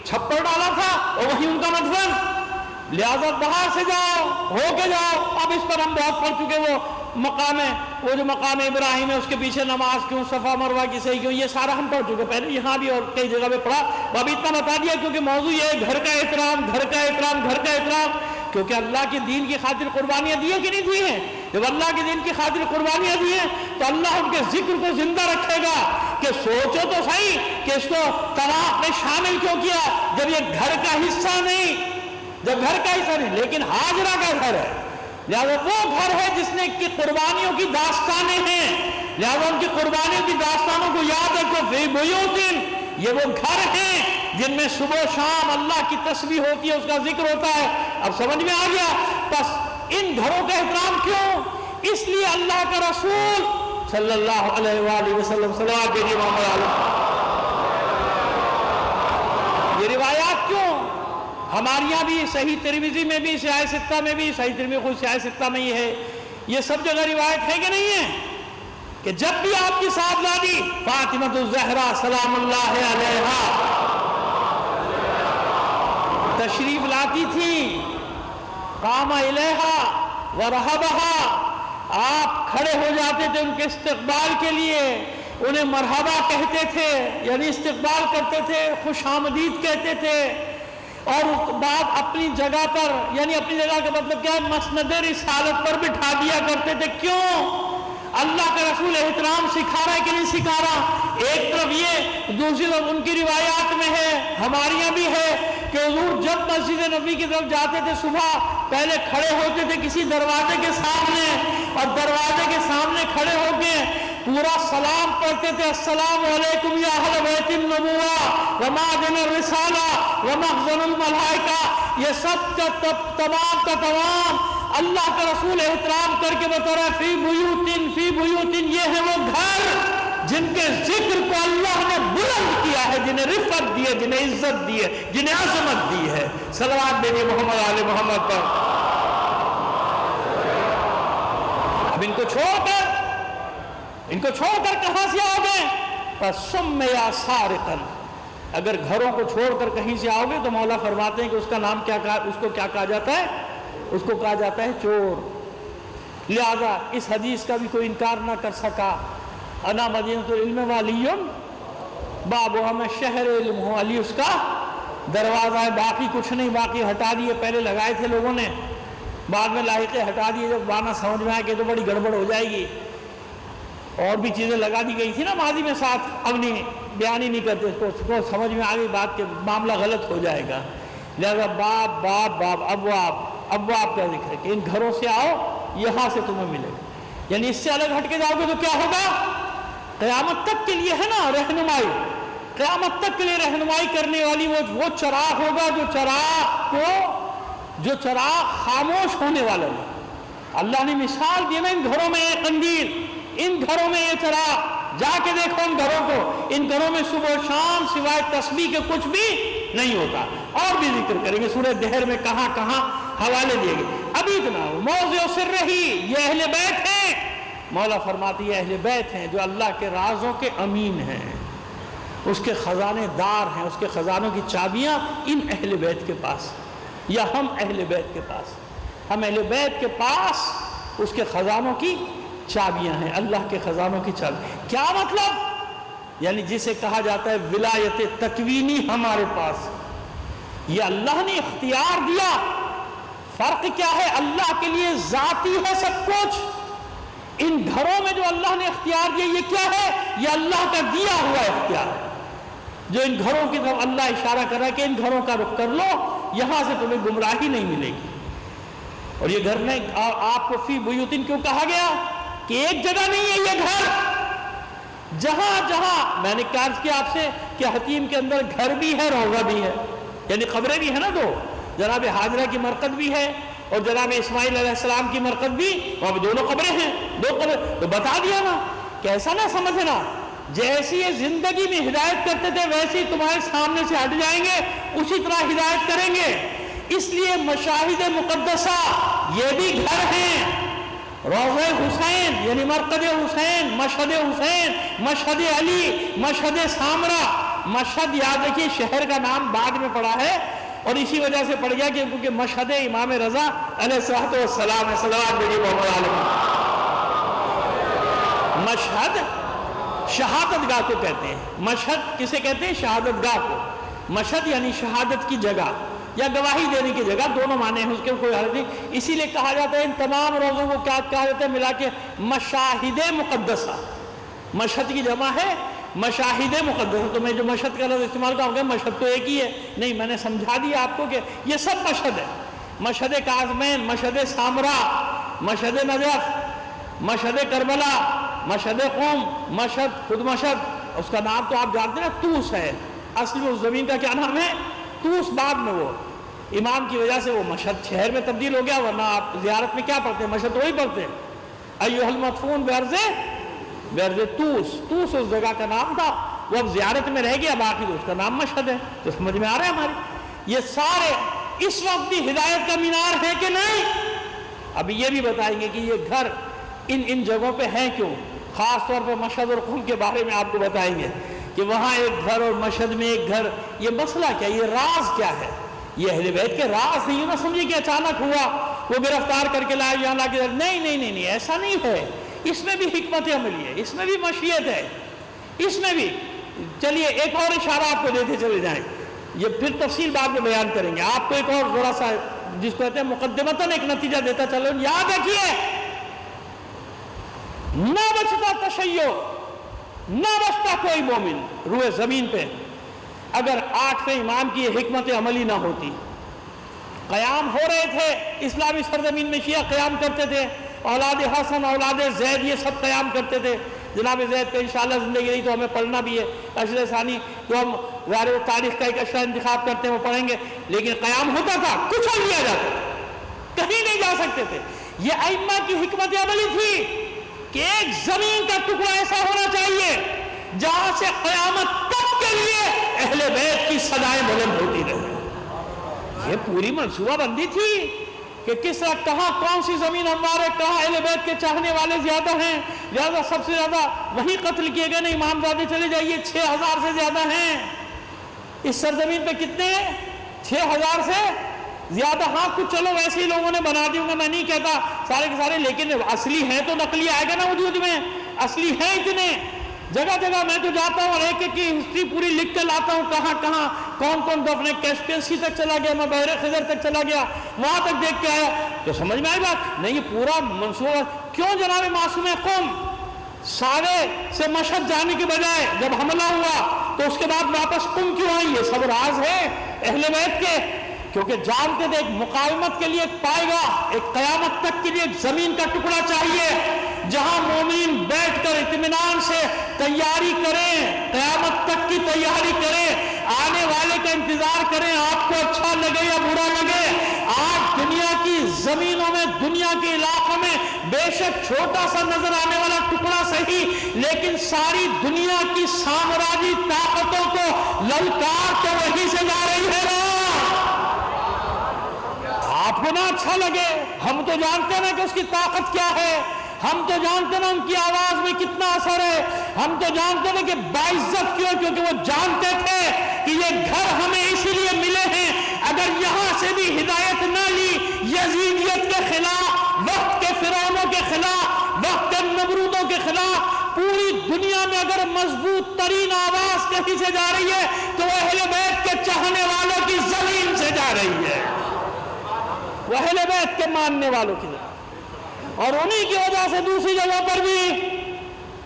چھپر ڈالا تھا اور وہی ان کا مدفن. لہذا باہر سے جاؤ، ہو کے جاؤ. اب اس پر ہم بہت پڑھ چکے، وہ جو مقام ابراہیم ہے اس کے پیچھے نماز کیوں، صفا مروہ کی صحیح کیوں، یہ سارا ہم پڑھ چکے پہلے یہاں بھی اور کئی جگہ پہ پڑھا. اب اتنا بتا دیا کیونکہ موضوع یہ ہے گھر کا احترام، گھر کا احترام، گھر کا احترام. کیونکہ اللہ کے دین کی خاطر قربانیاں دی ہیں کہ نہیں دی ہیں؟ جب اللہ کے دین کی خاطر قربانیاں دی ہیں تو اللہ ان کے ذکر کو زندہ رکھے گا. کہ سوچو تو صحیح کہ اس کو طلاق میں شامل کیوں کیا جب یہ گھر کا حصہ نہیں، جب گھر کا حصہ نہیں لیکن حاجرہ کا گھر ہے. لہذا وہ گھر ہے جس نے کی قربانیوں کی داستانیں ہیں. لہذا ان کی قربانیوں کی داستانوں کو یاد رکھو. فی بیوت، یہ وہ گھر ہیں جن میں صبح و شام اللہ کی تسبیح ہوتی ہے، اس کا ذکر ہوتا ہے. اب سمجھ میں آ گیا. بس ان گھروں کا احترام کیوں؟ اس لیے اللہ کا رسول صلی اللہ علیہ وآلہ وسلم صلوات بھیجیے محمد علیہ. یہ روایات کیوں؟ ہمارے یہاں بھی صحیح ترمذی میں بھی، صحیح ستہ میں بھی، صحیح ترمذی خود صحیح ستہ میں یہ ہے، یہ سب جگہ روایت ہے کہ نہیں ہے کہ جب بھی آپ کی صاحبزادی فاطمہ الزہرا سلام اللہ علیہا تشریف لاتی تھی، قام الیہا ورحبہا، آپ کھڑے ہو جاتے تھے ان کے استقبال کے لیے، انہیں مرحبا کہتے تھے، یعنی استقبال کرتے تھے، خوش آمدید کہتے تھے. اور بعد اپنی جگہ پر، یعنی اپنی جگہ کا مطلب کیا ہے، مسند رسالت پر بٹھا دیا کرتے تھے. کیوں؟ اللہ کا رسول احترام سکھا رہا ہے کہ نہیں سکھا رہا؟ ایک طرف یہ، دوسری طرف ان کی روایات میں ہے، ہمارے یہاں بھی ہے کہ حضور جب مسجد نبوی کی طرف جاتے تھے صبح پہلے کھڑے ہوتے تھے کسی دروازے کے سامنے، اور دروازے کے سامنے کھڑے ہو کے پورا سلام پڑھتے تھے. السلام علیکم یا اہل بیت النبوہ ومعدن الرسالہ ومخزن الملائکہ. یہ سب کا تمام کا تمام اللہ کا رسول احترام کر کے بتا رہا ہے فی بیوتن، فی بیوتن. یہ ہے وہ گھر جن کے ذکر کو اللہ نے بلند کیا ہے، جنہیں رفعت دی ہے، جنہیں عزت دی ہے، جنہیں عظمت دی ہے. صلوات بھیجیے محمد آل محمد پر. اب ان کو چھوڑ کر کہاں سے آؤ گے؟ فَسُمِّيَ سَارِقًا. اگر گھروں کو چھوڑ کر کہیں سے آؤ گے تو مولا فرماتے ہیں کہ اس کا نام کیا اس کو کیا کہا جاتا ہے؟ اس کو کہا جاتا ہے چور. لہذا اس حدیث کا بھی کوئی انکار نہ کر سکا. انا مدینۃ العلم والی بابھا، میں شہر علم ہوں. علی اس کا دروازہ ہے، باقی کچھ نہیں. باقی ہٹا دیے، پہلے لگائے تھے لوگوں نے، بعد میں لاحقے ہٹا دیے. جب بانا سمجھ میں آئے کہ تو بڑی گڑبڑ ہو جائے گی، اور بھی چیزیں لگا دی گئی تھی نا ماضی میں ساتھ، اب نہیں بیان ہی نہیں کرتے، اس کو سمجھ میں آ گئی بات کہ معاملہ غلط ہو جائے گا. لہذا باب باب باب ابواب کا ذکر ہے کہ ان گھروں سے آؤ، یہاں سے تمہیں ملے گا. یعنی اس سے الگ ہٹ کے جاؤ گے تو کیا ہوگا؟ قیامت تک کے لیے ہے نا رہنمائی، قیامت تک کے لیے رہنمائی کرنے والی وہ چراغ ہوگا جو چراغ خاموش ہونے والا نہیں. اللہ نے مثال دی نا ان گھروں میں یہ قندیل، ان گھروں میں یہ چراغ. جا کے دیکھو ان گھروں کو، ان گھروں میں صبح و شام سوائے تسبیح کے کچھ بھی نہیں ہوتا. اور بھی ذکر کریں گے سورہ دہر میں کہاں کہاں حوالے دیے گئے. ابھی اتنا موضع سر رہی، یہ اہل بیت ہیں. مولا فرماتی ہے اہل بیت ہیں جو اللہ کے رازوں کے امین ہیں، اس کے خزانے دار ہیں، اس کے خزانوں کی چابیاں ان اہل بیت کے پاس، یا ہم اہل بیت کے پاس، ہم اہل بیت کے پاس اس کے خزانوں کی چابیاں ہیں، اللہ کے خزانوں کی چابیاں. کیا مطلب؟ یعنی جسے کہا جاتا ہے ولایت تکوینی ہمارے پاس، یہ اللہ نے اختیار دیا. فرق کیا ہے؟ اللہ کے لیے ذاتی ہے سب کچھ. ان گھروں میں جو اللہ نے اختیار دیا، یہ کیا ہے؟ یہ اللہ کا دیا ہوا اختیار ہے. جو ان گھروں کی طرف اللہ اشارہ کر رہا ہے کہ ان گھروں کا رخ کر لو، یہاں سے تمہیں گمراہی نہیں ملے گی. اور یہ گھر میں آپ کو فی بیوتن کیوں کہا گیا؟ کہ ایک جگہ نہیں ہے یہ گھر، جہاں جہاں میں نے عرض کیا آپ سے کہ حتیم کے اندر گھر بھی ہے، روضہ بھی ہے، یعنی قبریں بھی ہے نا. دو جناب حاجرہ کی مرقد بھی ہے اور جناب اسماعیل علیہ السلام کی مرقد بھی، وہاں بھی دونوں قبریں ہیں، دو قبریں. تو بتا دیا نا کہ ایسا نہ سمجھنا جیسی یہ زندگی میں ہدایت کرتے تھے ویسے ہی تمہارے سامنے سے ہٹ جائیں گے، اسی طرح ہدایت کریں گے۔ اس لیے مشاہد مقدسہ یہ بھی گھر ہیں، روضہ حسین یعنی مرقد حسین، مشہد حسین، مشہد علی، مشہد سامرا۔ مشہد یاد رکھیے شہر کا نام بعد میں پڑا ہے اور اسی وجہ سے پڑ گیا کہ کیونکہ مشہد امام رضا علیہ الصلوۃ والسلام ہے، صلوات بھیجیے محمد علیہ۔ مشہد شہادت گاہ کو کہتے ہیں، مشہد کسے کہتے ہیں؟ شہادت گاہ کو۔ مشہد یعنی شہادت کی جگہ یا گواہی دینے کی جگہ، دونوں معنی ہیں اس کے، کوئی حرج نہیں۔ اسی لیے کہا جاتا ہے ان تمام روزوں کو کیا کہا جاتا ہے ملا کے؟ مشاہد مقدسہ۔ مشہد کی جمع ہے مشاہد مقدسہ۔ تو میں جو مشہد کا لفظ استعمال کروں گا، مشہد تو ایک ہی ہے، نہیں، میں نے سمجھا دیا آپ کو کہ یہ سب مشہد ہے۔ مشہد کاظمین، مشہد سامرا، مشہد نجف، مشہد کربلا، مشہد قوم، مشہد، خود مشہد، اس کا نام تو آپ جانتے ہیں نا، طوس ہے۔ اصل میں اس زمین کا کیا نام ہے؟ طوس۔ بعد میں وہ امام کی وجہ سے وہ مشہد شہر میں تبدیل ہو گیا، ورنہ آپ زیارت میں کیا پڑھتے ہیں؟ مشہد وہی پڑھتے ہیں، ایھا المدفون بعرض طوس۔ طوس اس جگہ کا نام تھا، وہ اب زیارت میں رہ گیا، باقی تو اس کا نام مشہد ہے۔ تو سمجھ میں آ رہا ہے ہماری؟ یہ سارے اس وقت بھی ہدایت کا مینار ہے کہ نہیں؟ ابھی یہ بھی بتائیں گے کہ یہ گھر ان جگہوں پہ ہیں کیوں، خاص طور پہ مشہد اور قم کے بارے میں آپ کو بتائیں گے کہ وہاں ایک گھر اور مشہد میں ایک گھر، یہ مسئلہ کیا، یہ راز کیا ہے؟ یہ اہل بیت کے راز نہیں، نہ سمجھے کہ اچانک ہوا، وہ گرفتار کر کے لائے یہاں لا کے، نہیں، ایسا نہیں ہے۔ اس میں بھی حکمت عملی ہے، اس میں بھی مشیت ہے، اس میں بھی۔ چلیے ایک اور اشارہ آپ کو دیتے چلے جائیں، یہ پھر تفصیل بعد میں بیان کریں گے۔ آپ کو ایک اور ذرا سا جس کو کہتے ہیں مقدمتاً ایک نتیجہ دیتا چلو، یاد رکھیے نہ بچتا تشیع، نہ بچتا کوئی مومن روئے زمین پہ اگر 8ویں امام کی یہ حکمت عملی نہ ہوتی۔ قیام ہو رہے تھے اسلامی سرزمین میں، شیعہ قیام کرتے تھے، اولاد حسن، اولاد زید، یہ سب قیام کرتے تھے۔ جناب زید پہ انشاءاللہ زندگی نہیں تو ہمیں پڑھنا بھی ہے، اشرِ ثانی تو ہم ظاہر تاریخ کا ایک اشرہ انتخاب کرتے ہیں وہ پڑھیں گے، لیکن قیام ہوتا تھا، کچھ لیا جاتا تھا، کہیں نہیں جا سکتے تھے۔ یہ ائمہ کی حکمت عملی تھی کہ ایک زمین کا ٹکڑا ایسا ہونا چاہیے جہاں سے قیامت تک کے لیے اہل بیت کی صدائیں بلند ہوتی رہے۔ یہ پوری منصوبہ بندی تھی کہ کس طرح، کہاں کون سی زمین ہمارے، کہاں اہل بیت کے چاہنے والے زیادہ ہیں، لہذا سب سے زیادہ وہی قتل کیے گئے نا امام زادے، چلے جائیے 6000 سے زیادہ ہیں اس سرزمین پہ۔ کتنے ہیں؟ 6000 سے زیادہ۔ ہاں کچھ چلو ویسے ہی لوگوں نے بنا دی ہوں گے، میں نہیں کہتا سارے کے سارے، لیکن اصلی ہیں تو نقلی آئے گا نا وجود میں، اصلی ہیں اتنے۔ جگہ جگہ میں تو جاتا ہوں اور ایک ایک کی ہسٹری پوری لکھ کر لاتا ہوں، کہاں کہاں کون کون اپنے کیسپین سی تک چلا گیا، میں بحر خضر تک چلا گیا، وہاں تک دیکھ کے آیا، تو سمجھ میں آئی بات نہیں؟ یہ پورا منصوبہ کیوں جناب معصوم قوم سارے سے مشہد جانے کے بجائے جب حملہ ہوا تو اس کے بعد واپس قم کیوں آئی؟ یہ سب راز ہے اہل بیت کے، کیونکہ جانتے تھے ایک مقاومت کے لیے ایک پائے گا، ایک قیامت تک کے لیے ایک زمین کا ٹکڑا چاہیے جہاں مومن بیٹھ کر اطمینان سے تیاری کریں، قیامت تک کی تیاری کریں، آنے والے کا انتظار کریں، آپ کو اچھا لگے یا برا لگے۔ آج دنیا کی زمینوں میں، دنیا کے علاقوں میں بے شک چھوٹا سا نظر آنے والا ٹکڑا صحیح، لیکن ساری دنیا کی سامراجی طاقتوں کو للکار تو وہیں سے جا رہی ہے نا۔ آپ کو نہ اچھا لگے، ہم تو جانتے ہیں کہ اس کی طاقت کیا ہے، ہم تو جانتے ہیں ان کی آواز میں کتنا اثر ہے، ہم تو جانتے ہیں کہ باعزت کیوں، کیونکہ وہ جانتے تھے کہ یہ گھر ہمیں اسی لیے ملے ہیں، اگر یہاں سے بھی ہدایت نہ لی، یزیدیت کے خلاف، وقت کے فرعونوں کے خلاف، وقت کے نمرودوں کے خلاف پوری دنیا میں اگر مضبوط ترین آواز کہیں سے جا رہی ہے تو وہ اہل بیت کے چاہنے والوں کی زمین سے جا رہی ہے، وہ اہل بیت کے ماننے والوں کی زمین۔ اور انہی کی وجہ سے دوسری جگہ پر بھی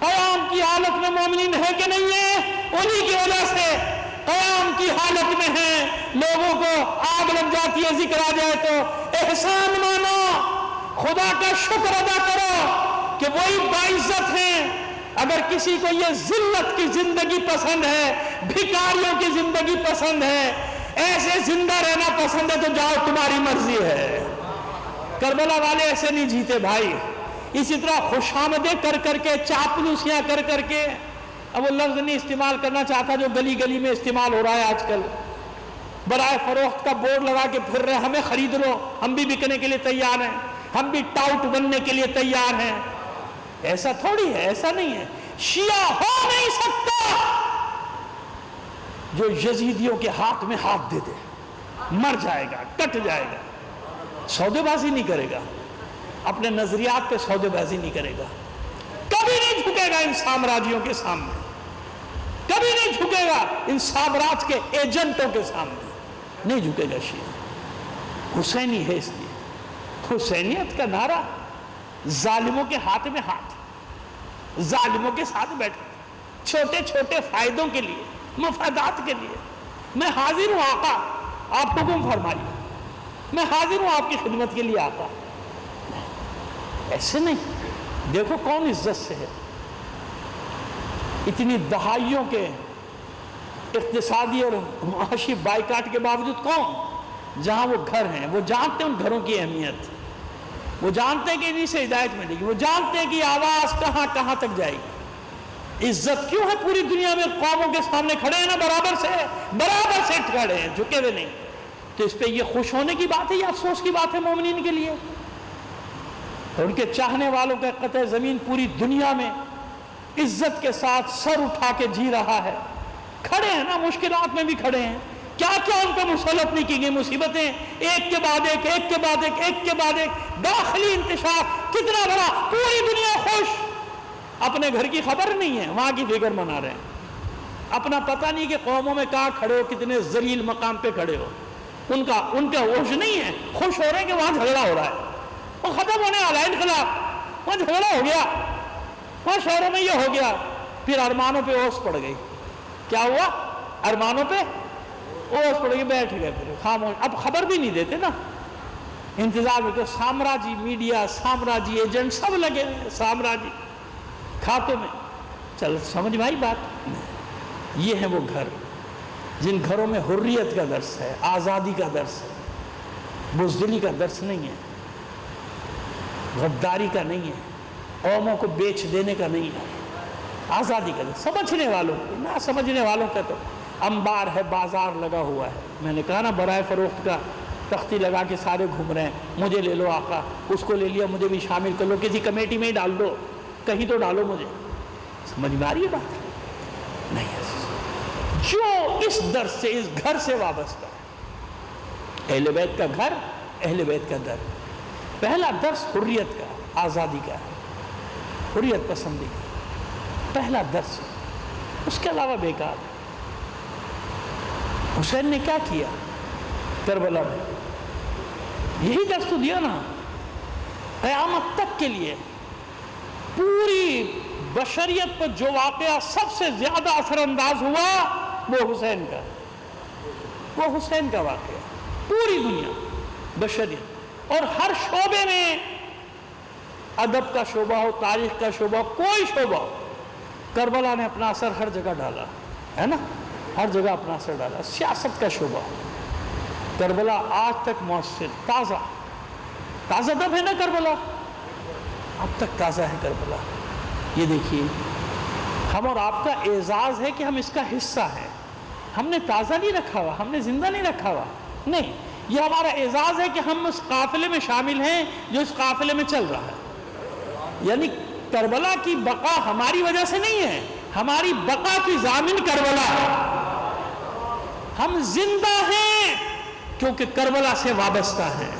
قیام کی حالت میں مومنین ہے کہ نہیں ہے، انہی کی وجہ سے قیام کی حالت میں ہیں، لوگوں کو آگ لگ جاتی ہے ذکر آ جائے تو احسان مانو، خدا کا شکر ادا کرو کہ وہی باعزت ہیں۔ اگر کسی کو یہ ذلت کی زندگی پسند ہے، بھکاریوں کی زندگی پسند ہے، ایسے زندہ رہنا پسند ہے تو جاؤ، تمہاری مرضی ہے۔ کربلا والے ایسے نہیں جیتے بھائی، اسی طرح خوش آمدیں کر کر کے، چاپلوسیاں کر کر کے، اب وہ لفظ نہیں استعمال کرنا چاہتا جو گلی گلی میں استعمال ہو رہا ہے آج کل، برائے فروخت کا بورڈ لگا کے پھر رہے، ہمیں خرید لو، ہم بھی بکنے کے لیے تیار ہیں، ہم بھی ٹاؤٹ بننے کے لیے تیار ہیں۔ ایسا تھوڑی ہے، ایسا نہیں ہے۔ شیعہ ہو نہیں سکتا جو یزیدیوں کے ہاتھ میں ہاتھ دے دے، مر جائے گا، کٹ جائے گا، سودے بازی نہیں کرے گا، اپنے نظریات پہ سودے بازی نہیں کرے گا، کبھی نہیں جھکے گا ان سامراجیوں کے سامنے، کبھی نہیں جھکے گا ان سامراج کے ایجنٹوں کے سامنے، نہیں جھکے گا شیعہ۔ حسینی ہے اس لیے، حسینیت کا نعرہ ظالموں کے ہاتھ میں ہاتھ، ظالموں کے ساتھ بیٹھے، چھوٹے چھوٹے فائدوں کے لیے، مفادات کے لیے، میں حاضر ہوں آقا، آپ حکم فرمائیے، میں حاضر ہوں آپ کی خدمت کے لیے آقا۔ ایسے نہیں، دیکھو کون عزت سے ہے، اتنی دہائیوں کے اقتصادی اور معاشی بائیکاٹ کے باوجود کون، جہاں وہ گھر ہیں، وہ جانتے ہیں ان گھروں کی اہمیت، وہ جانتے ہیں کہ انہی سے ہدایت ملے گی، وہ جانتے ہیں کہ آواز کہاں کہاں تک جائے گی۔ عزت کیوں ہے پوری دنیا میں، قوموں کے سامنے کھڑے ہیں نا، برابر سے کھڑے ہیں، جھکے ہوئے نہیں۔ تو اس پہ یہ خوش ہونے کی بات ہے یا افسوس کی بات ہے مومنین کے لیے؟ ان کے چاہنے والوں کا قطع زمین پوری دنیا میں عزت کے ساتھ سر اٹھا کے جی رہا ہے، کھڑے ہیں نا، مشکلات میں بھی کھڑے ہیں، کیا کیا ان پہ مسلط نہیں کی گئی مصیبتیں، ایک کے بعد ایک، ایک کے بعد ایک، ایک کے بعد ایک، داخلی انتشار کتنا بڑا، پوری دنیا خوش، اپنے گھر کی خبر نہیں ہے، وہاں کی فکر منا رہے ہیں، اپنا پتہ نہیں کہ قوموں میں کہاں کھڑے ہو، کتنے ذلیل مقام پہ کھڑے ہو، ان کا ہوش نہیں ہے، خوش ہو رہے ہیں کہ وہاں جھگڑا ہو رہا ہے، وہ ختم ہونے والا ہے انقلاب، وہاں جھگڑا ہو گیا، وہاں شہروں میں یہ ہو گیا، پھر ارمانوں پہ اوس پڑ گئی، کیا ہوا؟ ارمانوں پہ اوس پڑ گئی، بیٹھ گئے، پھر خاموش، اب خبر بھی نہیں دیتے نا، انتظار میں، تو سامراجی میڈیا، سامراجی ایجنٹ سب لگے ہوئے، سامراجی کھاتوں میں، چل سمجھ میں آئی بات؟ یہ ہیں وہ گھر جن گھروں میں حریت کا درس ہے، آزادی کا درس ہے، بزدلی کا درس نہیں ہے، غداری کا نہیں ہے، قوموں کو بیچ دینے کا نہیں ہے، آزادی کا درس، سمجھنے والوں کو، نہ سمجھنے والوں کا تو انبار ہے، بازار لگا ہوا ہے۔ میں نے کہا نا برائے فروخت کا تختی لگا کے سارے گھوم رہے ہیں، مجھے لے لو آقا، اس کو لے لیا، مجھے بھی شامل کر لو، کسی کمیٹی میں ہی ڈال دو، کہیں تو ڈالو مجھے، سمجھ میں آ رہی ہے بات؟ نہیں ہے، جو اس درس سے، اس گھر سے وابستہ ہے، اہل بیت کا گھر، اہل بیت کا در، پہلا درس حریت کا، آزادی کا ہے، حریت پسندی کا پہلا درس، اس کے علاوہ بیکار۔ حسین نے کیا کیا کربلا میں؟ یہی درس تو دیا نا، قیامت تک کے لیے پوری بشریت پر جو واقعہ سب سے زیادہ اثر انداز ہوا وہ حسین کا، وہ حسین کا واقعہ، پوری دنیا، بشریت، اور ہر شعبے میں، ادب کا شعبہ ہو، تاریخ کا شعبہ ہو، کوئی شعبہ ہو، کربلا نے اپنا اثر ہر جگہ ڈالا ہے نا، ہر جگہ اپنا اثر ڈالا۔ سیاست کا شعبہ، کربلا آج تک مؤثر، تازہ دم ہے نا کربلا، اب تک تازہ ہے کربلا۔ یہ دیکھیے، ہم اور آپ کا اعزاز ہے کہ ہم اس کا حصہ ہیں، ہم نے تازہ نہیں رکھا ہوا، ہم نے زندہ نہیں رکھا ہوا، نہیں، یہ ہمارا اعزاز ہے کہ ہم اس قافلے میں شامل ہیں جو اس قافلے میں چل رہا ہے۔ یعنی کربلا کی بقا ہماری وجہ سے نہیں ہے، ہماری بقا کی ضامن کربلا ہے، ہم زندہ ہیں کیونکہ کربلا سے وابستہ ہیں۔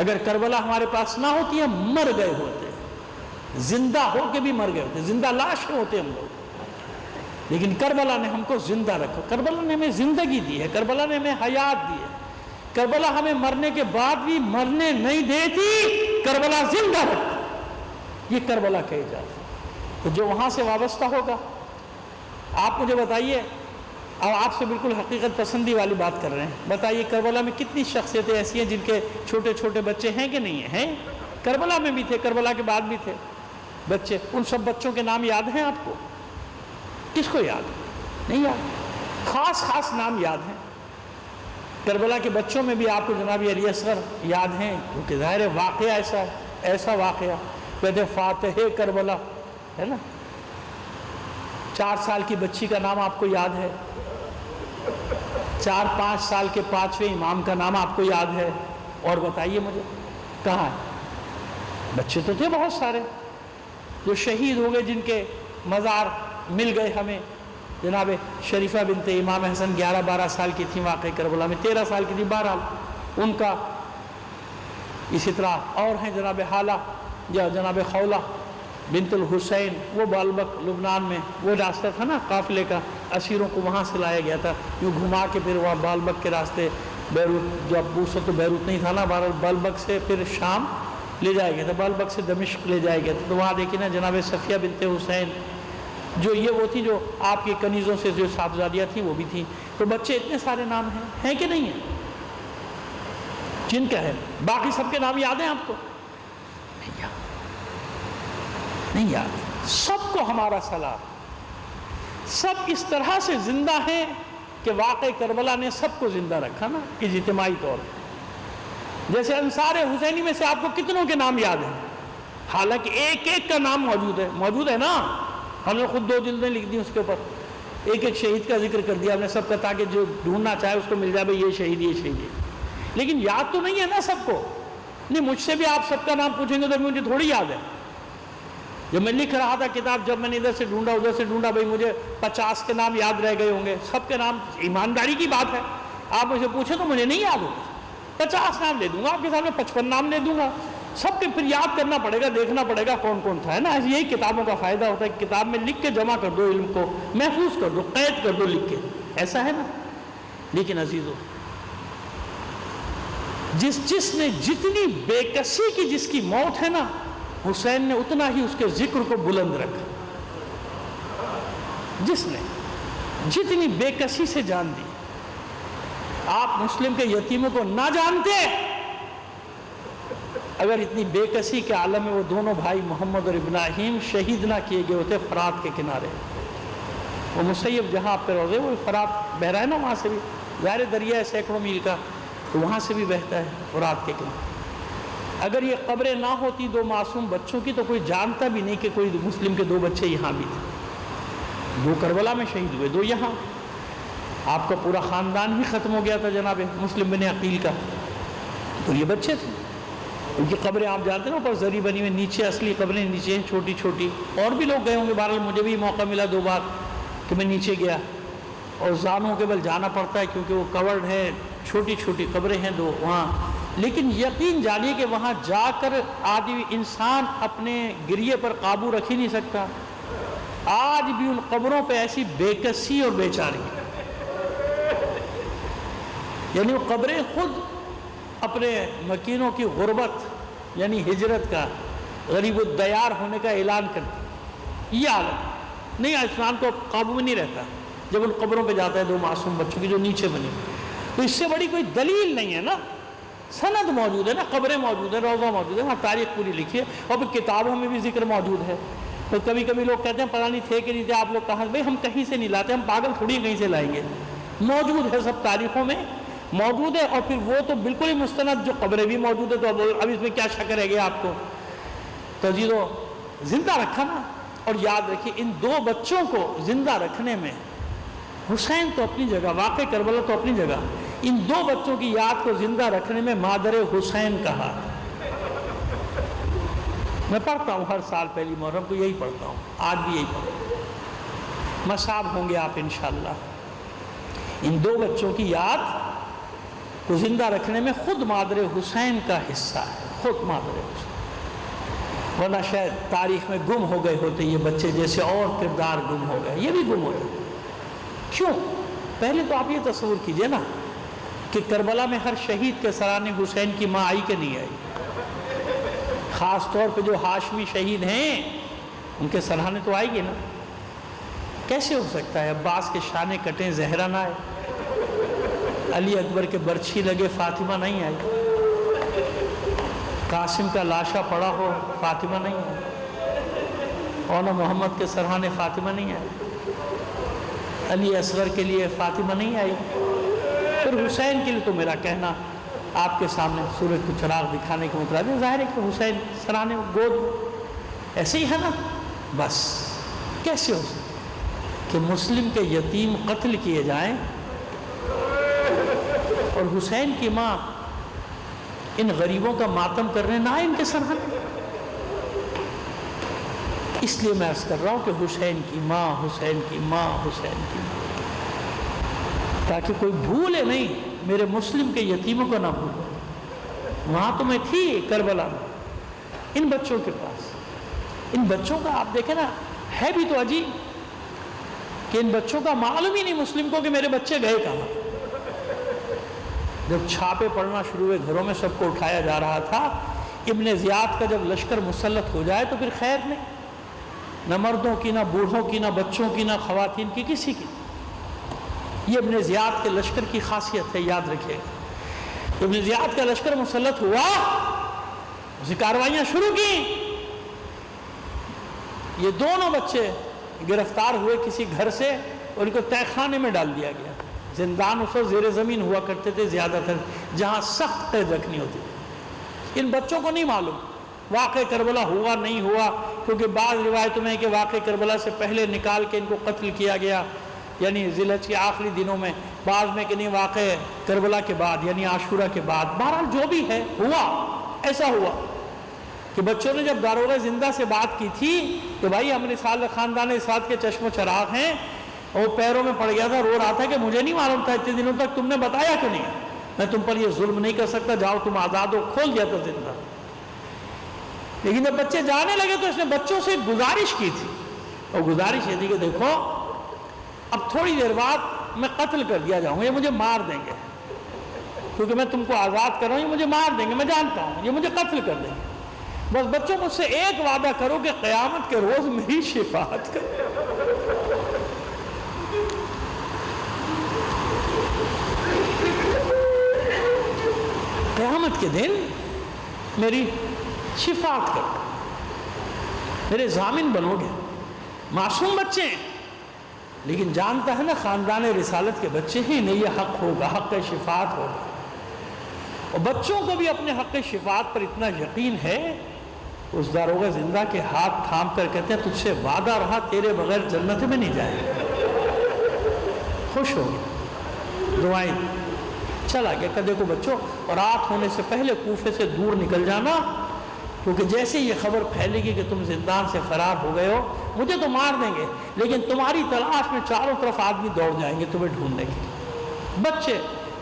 اگر کربلا ہمارے پاس نہ ہوتی ہم مر گئے ہوتے، زندہ ہو کے بھی مر گئے ہوتے، زندہ لاش ہوتے ہم لوگ، لیکن کربلا نے ہم کو زندہ رکھا، کربلا نے ہمیں زندگی دی ہے، کربلا نے ہمیں حیات دی ہے، کربلا ہمیں مرنے کے بعد بھی مرنے نہیں دیتی، کربلا زندہ رکھتی، یہ کربلا کا اعجاز۔ تو جو وہاں سے وابستہ ہوگا، آپ مجھے بتائیے، اور آپ سے بالکل حقیقت پسندی والی بات کر رہے ہیں، بتائیے کربلا میں کتنی شخصیتیں ایسی ہیں جن کے چھوٹے چھوٹے بچے ہیں کہ نہیں ہیں؟ کربلا میں بھی تھے، کربلا کے بعد بھی تھے بچے، ان سب بچوں کے نام یاد ہیں آپ کو؟ کس کو یاد نہیں؟ یاد، خاص خاص نام یاد ہیں۔ کربلا کے بچوں میں بھی آپ کو جناب علی اصغر یاد ہیں، کیونکہ ظاہر واقعہ ایسا واقعہ، کہتے فاتح کربلا ہے نا، 4 سال کی بچی کا نام آپ کو یاد ہے؟ 4-5 سال کے 5ویں امام کا نام آپ کو یاد ہے؟ اور بتائیے مجھے کہاں ہے؟ بچے تو تھے بہت سارے جو شہید ہو گئے، جن کے مزار مل گئے ہمیں. جناب شریفہ بنت امام حسن 11-12 سال کی تھی، واقع کربلا میں 13 سال کی تھی، بہرحال ان کا. اسی طرح اور ہیں جناب حالہ یا جناب خولہ بنت الحسین، وہ بالبک لبنان میں وہ راستہ تھا نا قافلے کا، اسیروں کو وہاں سے لایا گیا تھا، یوں گھما کے پھر وہاں بالبک کے راستے بیروت، جو اب بوسط تو بیروت نہیں تھا نا، بالبک سے پھر شام لے جایا گیا تھا، بالبک سے دمشق لے جایا گیا تھا. تو وہاں دیکھیں نا جناب صفیہ بنت حسین، جو یہ وہ تھی جو آپ کی کنیزوں سے جو صاحبزادیاں تھیں وہ بھی تھیں. تو بچے اتنے سارے نام ہیں کہ نہیں ہیں جن کا ہے؟ باقی سب کے نام یاد ہیں آپ کو؟ نہیں یاد. سب کو ہمارا سلام. سب اس طرح سے زندہ ہیں کہ واقع کربلا نے سب کو زندہ رکھا نا اجتماعی طور پر. جیسے انصار حسینی میں سے آپ کو کتنوں کے نام یاد ہیں؟ حالانکہ ایک ایک کا نام موجود ہے نا، ہم نے خود 2 جلدیں لکھ دی اس کے اوپر، ایک ایک شہید کا ذکر کر دیا ہم نے سب کا، تاکہ جو ڈھونڈنا چاہے اس کو مل جائے بھائی یہ شہید یہ شہید ہے. لیکن یاد تو نہیں ہے نا سب کو. نہیں، مجھ سے بھی آپ سب کا نام پوچھیں گے تو مجھے تھوڑی یاد ہے. جب میں لکھ رہا تھا کتاب، جب میں نے ادھر سے ڈھونڈا ادھر سے ڈھونڈا، بھائی مجھے 50 کے نام یاد رہ گئے ہوں گے. سب کے نام، ایمانداری کی بات ہے، آپ مجھے پوچھیں تو مجھے نہیں یاد ہوگا. 50 نام لے دوں گا آپ کے سامنے، 55 نام لے دوں گا. سب کے پھر یاد کرنا پڑے گا، دیکھنا پڑے گا کون کون تھا، ہے نا. یہی کتابوں کا فائدہ ہوتا ہے، کتاب میں لکھ کے جمع کر دو، علم کو محفوظ کر دو، قید کر دو لکھ کے، ایسا ہے نا. لیکن عزیزو، جس نے جتنی بے کسی کی جس کی موت ہے نا، حسین نے اتنا ہی اس کے ذکر کو بلند رکھا. جس نے جتنی بے کسی سے جان دی. آپ مسلم کے یتیموں کو نہ جانتے اگر اتنی بے کسی کے عالم میں وہ دونوں بھائی محمد اور ابراہیم شہید نہ کیے گئے ہوتے فرات کے کنارے. وہ مسیب جہاں آپ کے روزے، وہ فرات بہ رہا ہے نا، وہاں سے بھی ظاہر دریا ہے سینکڑوں میل کا، تو وہاں سے بھی بہتا ہے فرات کے کنارے. اگر یہ قبریں نہ ہوتی 2 معصوم بچوں کی تو کوئی جانتا بھی نہیں کہ کوئی مسلم کے 2 بچے یہاں بھی تھے. 2 کربلا میں شہید ہوئے، 2 یہاں. آپ کا پورا خاندان ہی ختم ہو گیا تھا جناب مسلم بن عقیل کا. تو یہ بچے تھے. ان کی قبریں آپ جانتے ہیں نا، اوپر زری بنی ہوئی، نیچے اصلی قبریں نیچے ہیں چھوٹی چھوٹی. اور بھی لوگ گئے ہوں گے، بہرحال مجھے بھی موقع ملا 2 بار کہ میں نیچے گیا، اور زانوں کے بل جانا پڑتا ہے کیونکہ وہ کورڈ ہے، چھوٹی چھوٹی قبریں ہیں 2 وہاں. لیکن یقین جانیے کہ وہاں جا کر آدمی انسان اپنے گریے پر قابو رکھ ہی نہیں سکتا. آج بھی ان قبروں پہ ایسی بے کسی اور بے چاری، یعنی وہ قبریں خود اپنے مکینوں کی غربت یعنی ہجرت کا، غریب الدیار ہونے کا اعلان کرتی. یہ حالت نہیں، انسان کو قابو میں نہیں رہتا جب ان قبروں پہ جاتا ہے 2 معصوم بچوں کی جو نیچے بنی. تو اس سے بڑی کوئی دلیل نہیں ہے نا. سند موجود ہے نا، قبریں موجود ہیں، روضہ موجود ہے، وہاں تاریخ پوری لکھی ہے، اور پھر کتابوں میں بھی ذکر موجود ہے. تو کبھی کبھی لوگ کہتے ہیں پتہ نہیں تھے کہ نہیں تھے، آپ لوگ کہاں؟ بھائی ہم کہیں سے نہیں لاتے، ہم پاگل تھوڑی کہیں سے لائیں گے. موجود ہے، سب تاریخوں میں موجود ہے. اور پھر وہ تو بالکل ہی مستند جو قبریں بھی موجود ہے، تو اب اس میں کیا شک رہ گیا آپ کو؟ تو عزیزو، زندہ رکھا نا. اور یاد رکھیے ان 2 بچوں کو زندہ رکھنے میں حسین تو اپنی جگہ، واقع کربلا تو اپنی جگہ، ان 2 بچوں کی یاد کو زندہ رکھنے میں مادر حسین کہا. میں پڑھتا ہوں ہر سال پہلی محرم کو یہی پڑھتا ہوں، آج بھی یہی پڑھتا ہوں. مصاب ہوں گے آپ انشاءاللہ. ان 2 بچوں کی یاد کو زندہ رکھنے میں خود مادر حسین کا حصہ ہے، خود مادر حسین. ورنہ شاید تاریخ میں گم ہو گئے ہوتے یہ بچے، جیسے اور کردار گم ہو گئے، یہ بھی گم ہو گئے. کیوں؟ پہلے تو آپ یہ تصور کیجئے نا کہ کربلا میں ہر شہید کے سرانے حسین کی ماں آئی کہ نہیں آئی؟ خاص طور پہ جو ہاشمی شہید ہیں ان کے سرانے تو آئے گی نا. کیسے ہو سکتا ہے عباس کے شانے کٹیں زہرا نہ آئے، علی اکبر کے برچھی لگے فاطمہ نہیں آئی، قاسم کا لاشا پڑا ہو فاطمہ نہیں آئی، اور محمد کے سرحانے فاطمہ نہیں آئی، علی اصغر کے لیے فاطمہ نہیں آئی. پھر حسین کے لیے تو میرا کہنا آپ کے سامنے سورج کو چراغ دکھانے کے مترادف، ظاہر ہے کہ حسین سرانے گود ایسے ہی ہے نا. بس کیسے ہو سکتا؟ کہ مسلم کے یتیم قتل کیے جائیں اور حسین کی ماں ان غریبوں کا ماتم کرنے نہ آئے ان کے سرحد. اس لیے میں عرض کر رہا ہوں کہ حسین کی ماں، حسین کی ماں، حسین کی ماں، تاکہ کوئی بھولے نہیں، میرے مسلم کے یتیموں کو نہ بھولے. وہاں تو میں تھی کربلا میں ان بچوں کے پاس. ان بچوں کا آپ دیکھیں نا، ہے بھی تو عجیب کہ ان بچوں کا معلوم ہی نہیں مسلم کو کہ میرے بچے گئے کہاں. جب چھاپے پڑنا شروع ہوئے، گھروں میں سب کو اٹھایا جا رہا تھا. ابن زیاد کا جب لشکر مسلط ہو جائے تو پھر خیر نہیں، نہ مردوں کی، نہ بوڑھوں کی، نہ بچوں کی، نہ خواتین کی، کسی کی. یہ ابن زیاد کے لشکر کی خاصیت ہے، یاد رکھیے. ابن زیاد کا لشکر مسلط ہوا، اسے کارروائیاں شروع کی. یہ دونوں بچے گرفتار ہوئے کسی گھر سے اور ان کو تہہ خانے میں ڈال دیا گیا. زندان اس وقت زیر زمین ہوا کرتے تھے زیادہ تر، جہاں سخت قید رکھنی ہوتی تھی. ان بچوں کو نہیں معلوم واقع کربلا ہوا نہیں ہوا، کیونکہ بعض روایتوں میں ہے کہ واقع کربلا سے پہلے نکال کے ان کو قتل کیا گیا، یعنی ذی الحجہ کے آخری دنوں میں. بعض میں کہ نہیں، واقع کربلا کے بعد یعنی عاشورہ کے بعد. بہرحال جو بھی ہے ہوا، ایسا ہوا کہ بچوں نے جب داروغہ زندہ سے بات کی تھی کہ بھائی ہم رسالہ خاندان رسالت کے چشم و چراغ ہیں، اور پیروں میں پڑ گیا تھا، رو رہا تھا کہ مجھے نہیں معلوم تھا اتنے دنوں تک تم نے بتایا کیوں نہیں، میں تم پر یہ ظلم نہیں کر سکتا، جاؤ تم آزاد ہو. کھول دیا تھا زندہ. لیکن جب بچے جانے لگے تو اس نے بچوں سے گزارش کی تھی، اور گزارش یہ تھی کہ دیکھو اب تھوڑی دیر بعد میں قتل کر دیا جاؤں گا، یہ مجھے مار دیں گے، کیونکہ میں تم کو آزاد کر رہا ہوں، یہ مجھے مار دیں گے، میں جانتا ہوں یہ مجھے قتل کر دیں گے. بس بچوں مجھ سے ایک وعدہ کرو کہ قیامت کے روز میری شفاعت کرو. قیامت کے دن میری شفاعت کرو، میرے ضامن بنو گے. معصوم بچے ہیں، لیکن جانتا ہے نا خاندان رسالت کے بچے ہی نہیں، یہ حق ہوگا، حق شفاعت ہوگا. اور بچوں کو بھی اپنے حق شفاعت پر اتنا یقین ہے، اس داروغہ زندہ کے ہاتھ تھام کر کہتے ہیں تجھ سے وعدہ رہا تیرے بغیر جنت میں نہیں جائے گا. خوش ہو گئے، دعائیں چلا گیا. کہ دیکھو بچوں، اور رات ہونے سے پہلے کوفے سے دور نکل جانا، کیونکہ جیسے یہ خبر پھیلے گی کہ تم زندان سے فرار ہو گئے ہو، مجھے تو مار دیں گے، لیکن تمہاری تلاش میں چاروں طرف آدمی دوڑ جائیں گے تمہیں ڈھونڈنے کے. بچے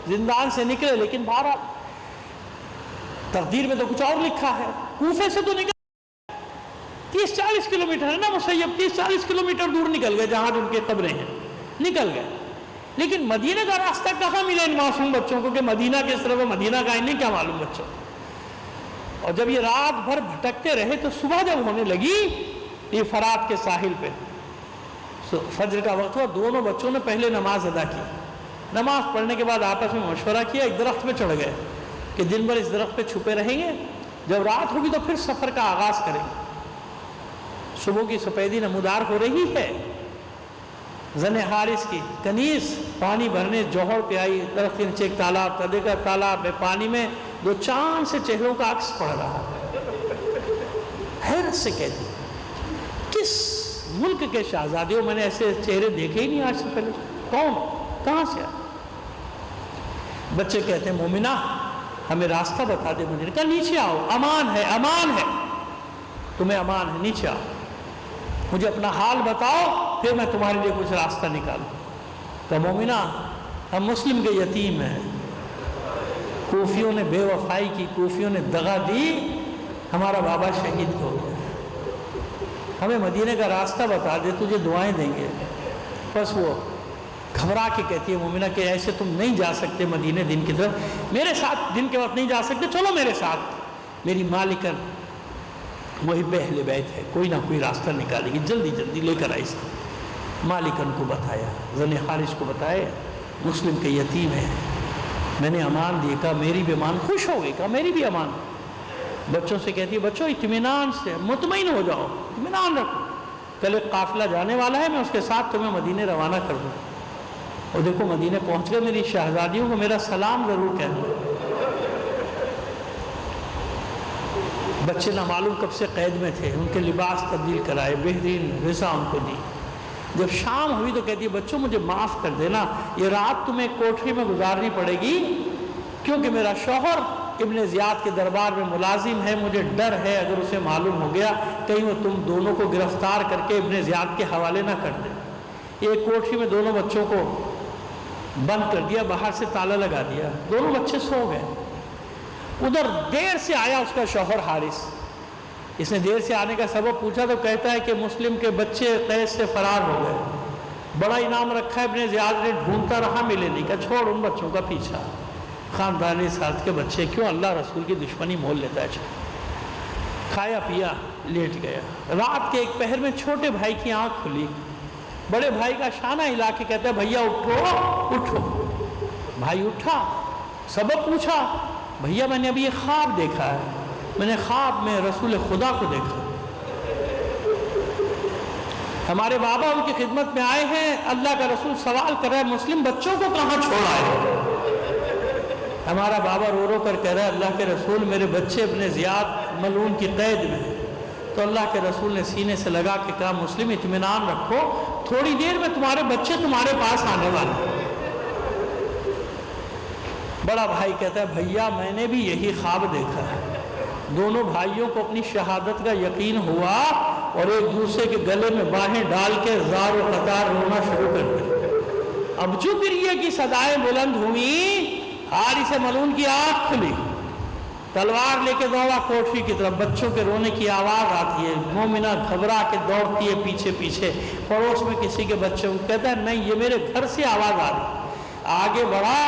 زندان سے نکلے، لیکن بہرحال تقدیر میں تو کچھ اور لکھا ہے. کوفے سے تو نکل 30-40 کلومیٹر ہے نا مسیب، 30-40 کلومیٹر دور نکل گئے جہاں ان کے قبریں ہیں، نکل گئے. لیکن مدینہ کا راستہ کہاں ملا ان معصوم بچوں کو کہ مدینہ کس طرف ہے، مدینہ کا انہیں کیا معلوم بچوں. اور جب یہ رات بھر بھٹکتے رہے تو صبح جب ہونے لگی یہ فرات کے ساحل پہ فجر کا وقت ہوا، دونوں بچوں نے پہلے نماز ادا کی. نماز پڑھنے کے بعد آپس میں مشورہ کیا، ایک درخت پہ چڑھ گئے کہ دن بھر اس درخت پہ چھپے رہیں گے، جب رات ہوگی تو پھر سفر کا آغاز کریں گے. صبح کی سفیدی نمودار ہو رہی ہے. زن حارث کی کنیز پانی بھرنے جوہر پہ آئی، درخت کے نیچے ایک تالاب تھا، دیکھا تالاب میں پانی میں دو چاند سے چہروں کا عکس پڑ رہا. حیرت سے کہتی کس ملک کے شہزادیوں، میں نے ایسے چہرے دیکھے ہی نہیں آج سے پہلے، کون، کہاں سے آئے. بچے کہتے ہیں مومنہ ہمیں راستہ بتا دے مدینہ کا. نیچے آؤ، امان ہے، امان ہے، تمہیں امان ہے، نیچے آؤ، مجھے اپنا حال بتاؤ، پھر میں تمہارے لیے کچھ راستہ نکالوں. تو مومنہ ہم مسلم کے یتیم ہیں، کوفیوں نے بے وفائی کی، کوفیوں نے دغا دی، ہمارا بابا شہید ہو گیا، ہمیں مدینہ کا راستہ بتا دے، تجھے دعائیں دیں گے. بس وہ گھبرا کے کہتی ہے مومنہ کہ ایسے تم نہیں جا سکتے مدینہ دن کی طرف، میرے ساتھ دن کے وقت نہیں جا سکتے، چلو میرے ساتھ. میری مالکن وہی اہل بیت ہے، کوئی نہ کوئی راستہ نکالے گی، جلدی جلدی لے کر آئی. مالکن کو بتایا، زن حارث کو بتایا مسلم کے یتیم ہے، میں نے امان دی. کہا میری بھی امان، خوش ہو گئی، کہا میری بھی امان. بچوں سے کہتی ہے بچوں اطمینان سے مطمئن ہو جاؤ، اطمینان رکھو، کل ایک قافلہ جانے والا ہے، میں اس کے ساتھ تمہیں مدینے روانہ کر دوں. اور دیکھو مدینے پہنچ گئے، میری شہزادیوں کو میرا سلام ضرور کہنا. بچے نہ معلوم کب سے قید میں تھے، ان کے لباس تبدیل کرائے، بہترین غذا ان کو دی. جب شام ہوئی تو کہتی ہے بچوں مجھے معاف کر دینا، یہ رات تمہیں کوٹری میں گزارنی پڑے گی، کیونکہ میرا شوہر ابن زیاد کے دربار میں ملازم ہے، مجھے ڈر ہے اگر اسے معلوم ہو گیا کہیں وہ تم دونوں کو گرفتار کر کے ابن زیاد کے حوالے نہ کر دے۔ ایک کوٹری میں دونوں بچوں کو بند کر دیا، باہر سے تالا لگا دیا، دونوں بچے سو گئے۔ ادھر دیر سے آیا اس کا شوہر حارث، اس نے دیر سے آنے کا سبب پوچھا تو کہتا ہے کہ مسلم کے بچے قید سے فرار ہو گئے، بڑا انعام رکھا ہے ابن زیاد نے، ڈھونڈتا رہا ملے نہیں، کہا چھوڑ ان بچوں کا پیچھا، خاندانی ساتھ کے بچے کیوں اللہ رسول کی دشمنی مول لیتا ہے۔ کھایا پیا لیٹ گیا۔ رات کے ایک پہر میں چھوٹے بھائی کی آنکھ کھلی، بڑے بھائی کا شانہ ہلا کے کہتا ہے بھیا اٹھو اٹھو۔ بھائی اٹھا، سبب پوچھا، بھیا میں نے ابھی یہ خواب دیکھا ہے، میں نے خواب میں رسول خدا کو دیکھا، ہمارے بابا ان کی خدمت میں آئے ہیں، اللہ کا رسول سوال کر رہا ہے مسلم بچوں کو کہاں چھوڑا ہے؟ ہمارا بابا رو رو کر کہہ رہا ہے اللہ کے رسول میرے بچے ابن زیاد ملعون کی قید میں۔ تو اللہ کے رسول نے سینے سے لگا کے کہا مسلم اطمینان رکھو، تھوڑی دیر میں تمہارے بچے تمہارے پاس آنے والے۔ بڑا بھائی کہتا ہے بھیا میں نے بھی یہی خواب دیکھا ہے۔ دونوں بھائیوں کو اپنی شہادت کا یقین ہوا اور ایک دوسرے کے گلے میں باہیں ڈال کے زار و قطار رونا شروع کر دیا۔ اب جو گریے کی صدائیں بلند ہوئیں، حارث ملعون کی آنکھ کھلی، تلوار لے کے دوڑا کوٹری کی طرف، بچوں کے رونے کی آواز آتی ہے، مومنہ گھبرا کے دوڑتی ہے پیچھے پیچھے، پڑوس میں کسی کے بچے کو کہتا ہے نہیں یہ میرے گھر سے آواز آ رہی، آگے بڑھا،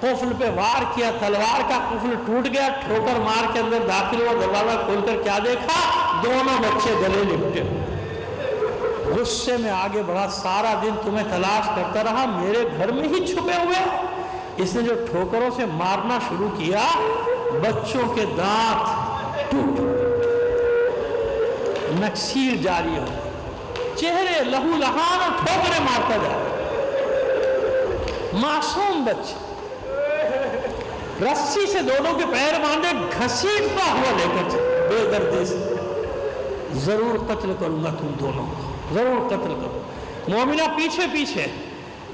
قفل پہ وار کیا، تلوار کا قفل ٹوٹ گیا، ٹھوکر مار کے اندر داخل ہوا، دروازہ کھول کر کیا دیکھا، دونوں بچے گلے لپٹے۔ غصے میں آگے بڑھا، سارا دن تمہیں تلاش کرتا رہا، میرے گھر میں ہی چھپے ہوئے۔ اس نے جو ٹھوکروں سے مارنا شروع کیا، بچوں کے دانت ٹوٹ، نکسیر جاری ہو، چہرے لہو لہان اور ٹھوکریں مارتا جا، معصوم بچے، رسی سے دونوں کے پیر باندھے گھسیٹتا ہوا لے کر چلے، بے دردی سے، ضرور قتل کروں گا تم دونوں کو، ضرور قتل کروں۔ مومنہ پیچھے پیچھے،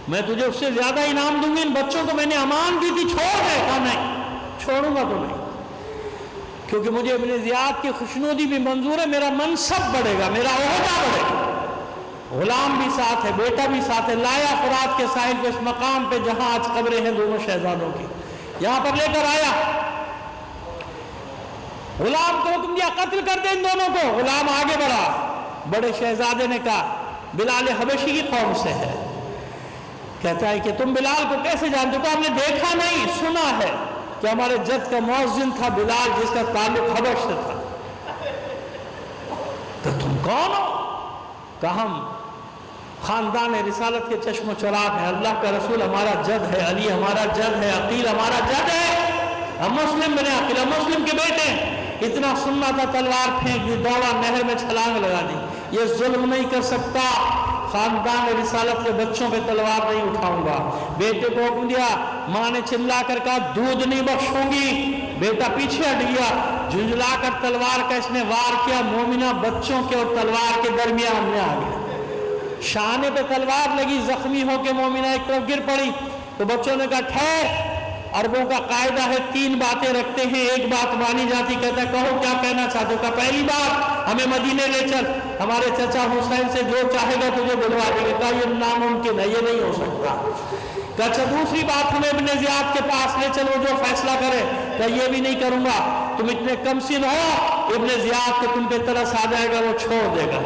میں تجھے اس سے زیادہ انعام دوں گی، ان بچوں کو میں نے امان دی تھی، چھوڑ دے، کہا نہیں چھوڑوں گا تو نہیں، کیونکہ مجھے ابن زیاد کی خوشنودی بھی منظور ہے، میرا منصب بڑھے گا، میرا عہدہ بڑھے گا۔ غلام بھی ساتھ ہے، بیٹا بھی ساتھ ہے، لایا فرات کے ساحل پہ اس مقام پہ جہاں آج قبریں ہیں دونوں شہزادوں کی، یہاں پر لے کر آیا، غلام کو حکم دیا قتل کر دے ان دونوں کو۔ غلام آگے بڑھا، بڑے شہزادے نے کہا بلال حبشی کی قوم سے ہے، کہتا ہے کہ تم بلال کو کیسے جانتے ہو؟ ہم نے دیکھا نہیں، سنا ہے کہ ہمارے جد کا مؤذن تھا بلال جس کا تعلق حبش سے تھا۔ تو تم کون ہو؟ کہ ہم خاندان رسالت کے چشم و چراغ ہیں، اللہ کا رسول ہمارا جد ہے، علی ہمارا جد ہے، عقیل ہمارا جد ہے، ہم مسلم بنے عقیل، ہم مسلم کے بیٹے ہیں۔ اتنا سننا تھا، تلوار پھینک دی، دوڑا، نہر میں چھلانگ لگا دی، یہ ظلم نہیں کر سکتا، خاندان رسالت کے بچوں پہ تلوار نہیں اٹھاؤں گا۔ بیٹے کو حکم دیا، ماں نے چلا کر کہا دودھ نہیں بخشوں گی، بیٹا پیچھے ہٹ گیا، جھنجلا کر تلوار کا اس نے وار کیا، مومنہ بچوں کے اور تلوار کے درمیان میں آ گیا، شانے پہ تلوار لگی، زخمی ہو کے مومنہ ایک طرف گر پڑی، تو بچوں نے کہا ٹھہر، عربوں کا قاعدہ ہے 3 باتیں رکھتے ہیں، ایک بات مانی جاتی، کہتا ہے کہو کیا کہنا چاہتے ہو؟ کہا پہلی بات ہمیں مدینے لے چل، ہمارے چچا حسین سے جو چاہے گا تجھے دلوا دیں گے۔ کہا یہ ناممکن ہے، یہ نہیں ہو سکتا۔ کہا اچھا دوسری بات ہمیں ابن زیاد کے پاس لے چل، وہ جو فیصلہ کرے۔ کہا یہ بھی نہیں کروں گا، تم اتنے کم سن ہو، ابن زیاد کے تم پہ ترس آ جائے گا، وہ چھوڑ دے گا،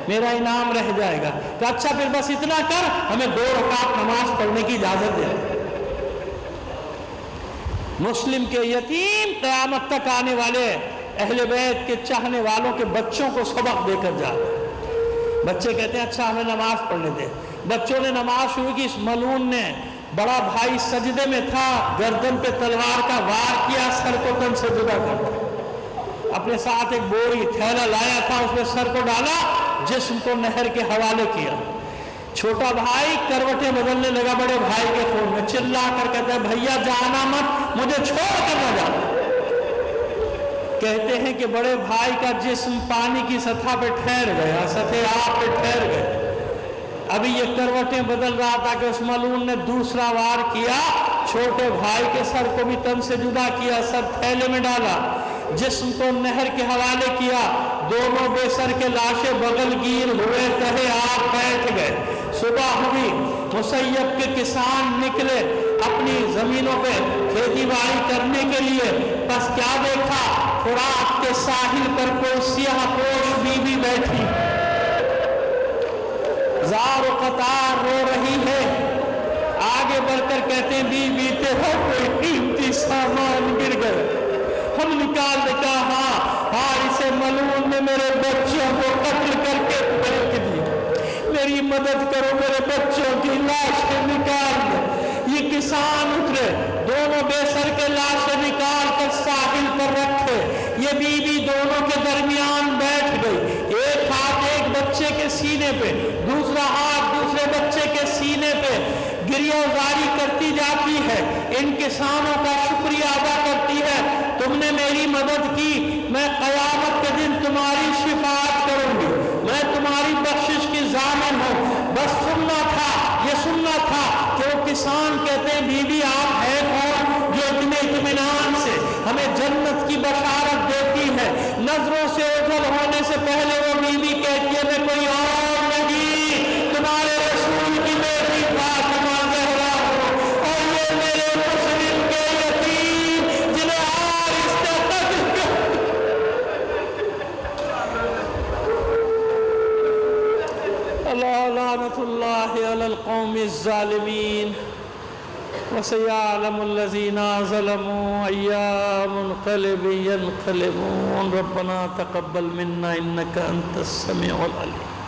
میرا انعام رہ جائے گا۔ کہا اچھا پھر بس اتنا کر، ہمیں 2 رکعت نماز پڑھنے کی اجازت دے۔ مسلم کے یتیم قیامت تک آنے والے اہل بیت کے چاہنے والوں کے بچوں کو سبق دے کر جا، بچے کہتے ہیں اچھا ہمیں نماز پڑھنے دے۔ بچوں نے نماز شروع کی، اس ملعون نے، بڑا بھائی سجدے میں تھا، گردن پہ تلوار کا وار کیا، سر کو تن سے جدا کر، اپنے ساتھ ایک بوری تھیلا لایا تھا، اس میں سر کو ڈالا، جسم کو نہر کے حوالے کیا۔ چھوٹا بھائی کروٹیں بدلنے لگا بڑے بھائی کے خون میں، چلا کر کہتا ہے بھیا جانا مت، مجھے چھوڑ کر نہ جانا۔ کہتے ہیں کہ بڑے بھائی کا جسم پانی کی سطح پہ ٹھہر گیا، سطح آب پہ ٹھہر گئے، ابھی یہ کروٹیں بدل رہا تھا کہ اس ملعون نے دوسرا وار کیا، چھوٹے بھائی کے سر کو بھی تن سے جدا کیا، سر تھیلے میں ڈالا، جسم کو نہر کے حوالے کیا، دونوں بے سر کے لاشیں بغل گیر ہوئے، تہے آپ بیٹھ گئے۔ صبح ہوئی، مسیب کے کسان نکلے اپنی زمینوں پہ کھیتی باڑی کرنے کے لیے، بس کیا دیکھا؟ فرات کے ساحل پر کوئی سیاہ پوش بیوی بیٹھی، زار و قطار رو رہی ہے۔ آگے بڑھ کر کہتے ہیں بیوی تیرا کوئی قیمتی سامان گر گئے؟ ہم نکال دے، کہا ہاں، حارث ملعون نے میرے بچوں کو قتل کر کے پھینک دیا، میری مدد کرو، میرے بچوں کی لاشیں نکال دو۔ یہ کسان اترے، دونوں بے سر کے لاشیں نکال کر ساحل پر رکھے، یہ بیوی دونوں کے درمیان بیٹھ گئی، ایک ہاتھ ایک بچے کے سینے پہ، دوسرا ہاتھ دوسرے بچے کے سینے پہ، گریہ زاری کرتی جاتی ہے، ان کسانوں کا شکریہ ادا کرتی ہے، تم نے میری مدد کی، میں قیامت کے دن تمہاری شفاعت کروں گی، میں تمہاری بخشش کی ضامن ہوں۔ بس سننا تھا، یہ سننا تھا کہ وہ کسان کہتے ہیں بیوی آپ ہے کون جو اتنے اطمینان سے ہمیں جنت کی بشارت دیتی ہے؟ نظروں سے اوجھل ہونے سے پہلے وہ بیوی کہتی ہے میں کوئی اور نہیں، تمہارے رسول کی بیٹی فاطمہ زہرا ہوں، اور یہ میرے مسلم کے یتیم جنہیں حارث کا قتل کر لعنت اللہ علی القوم الظالمین وسيعلم الذين ظلموا أي منقلب ينقلبون ربنا تقبل منا إنك أنت السميع العليم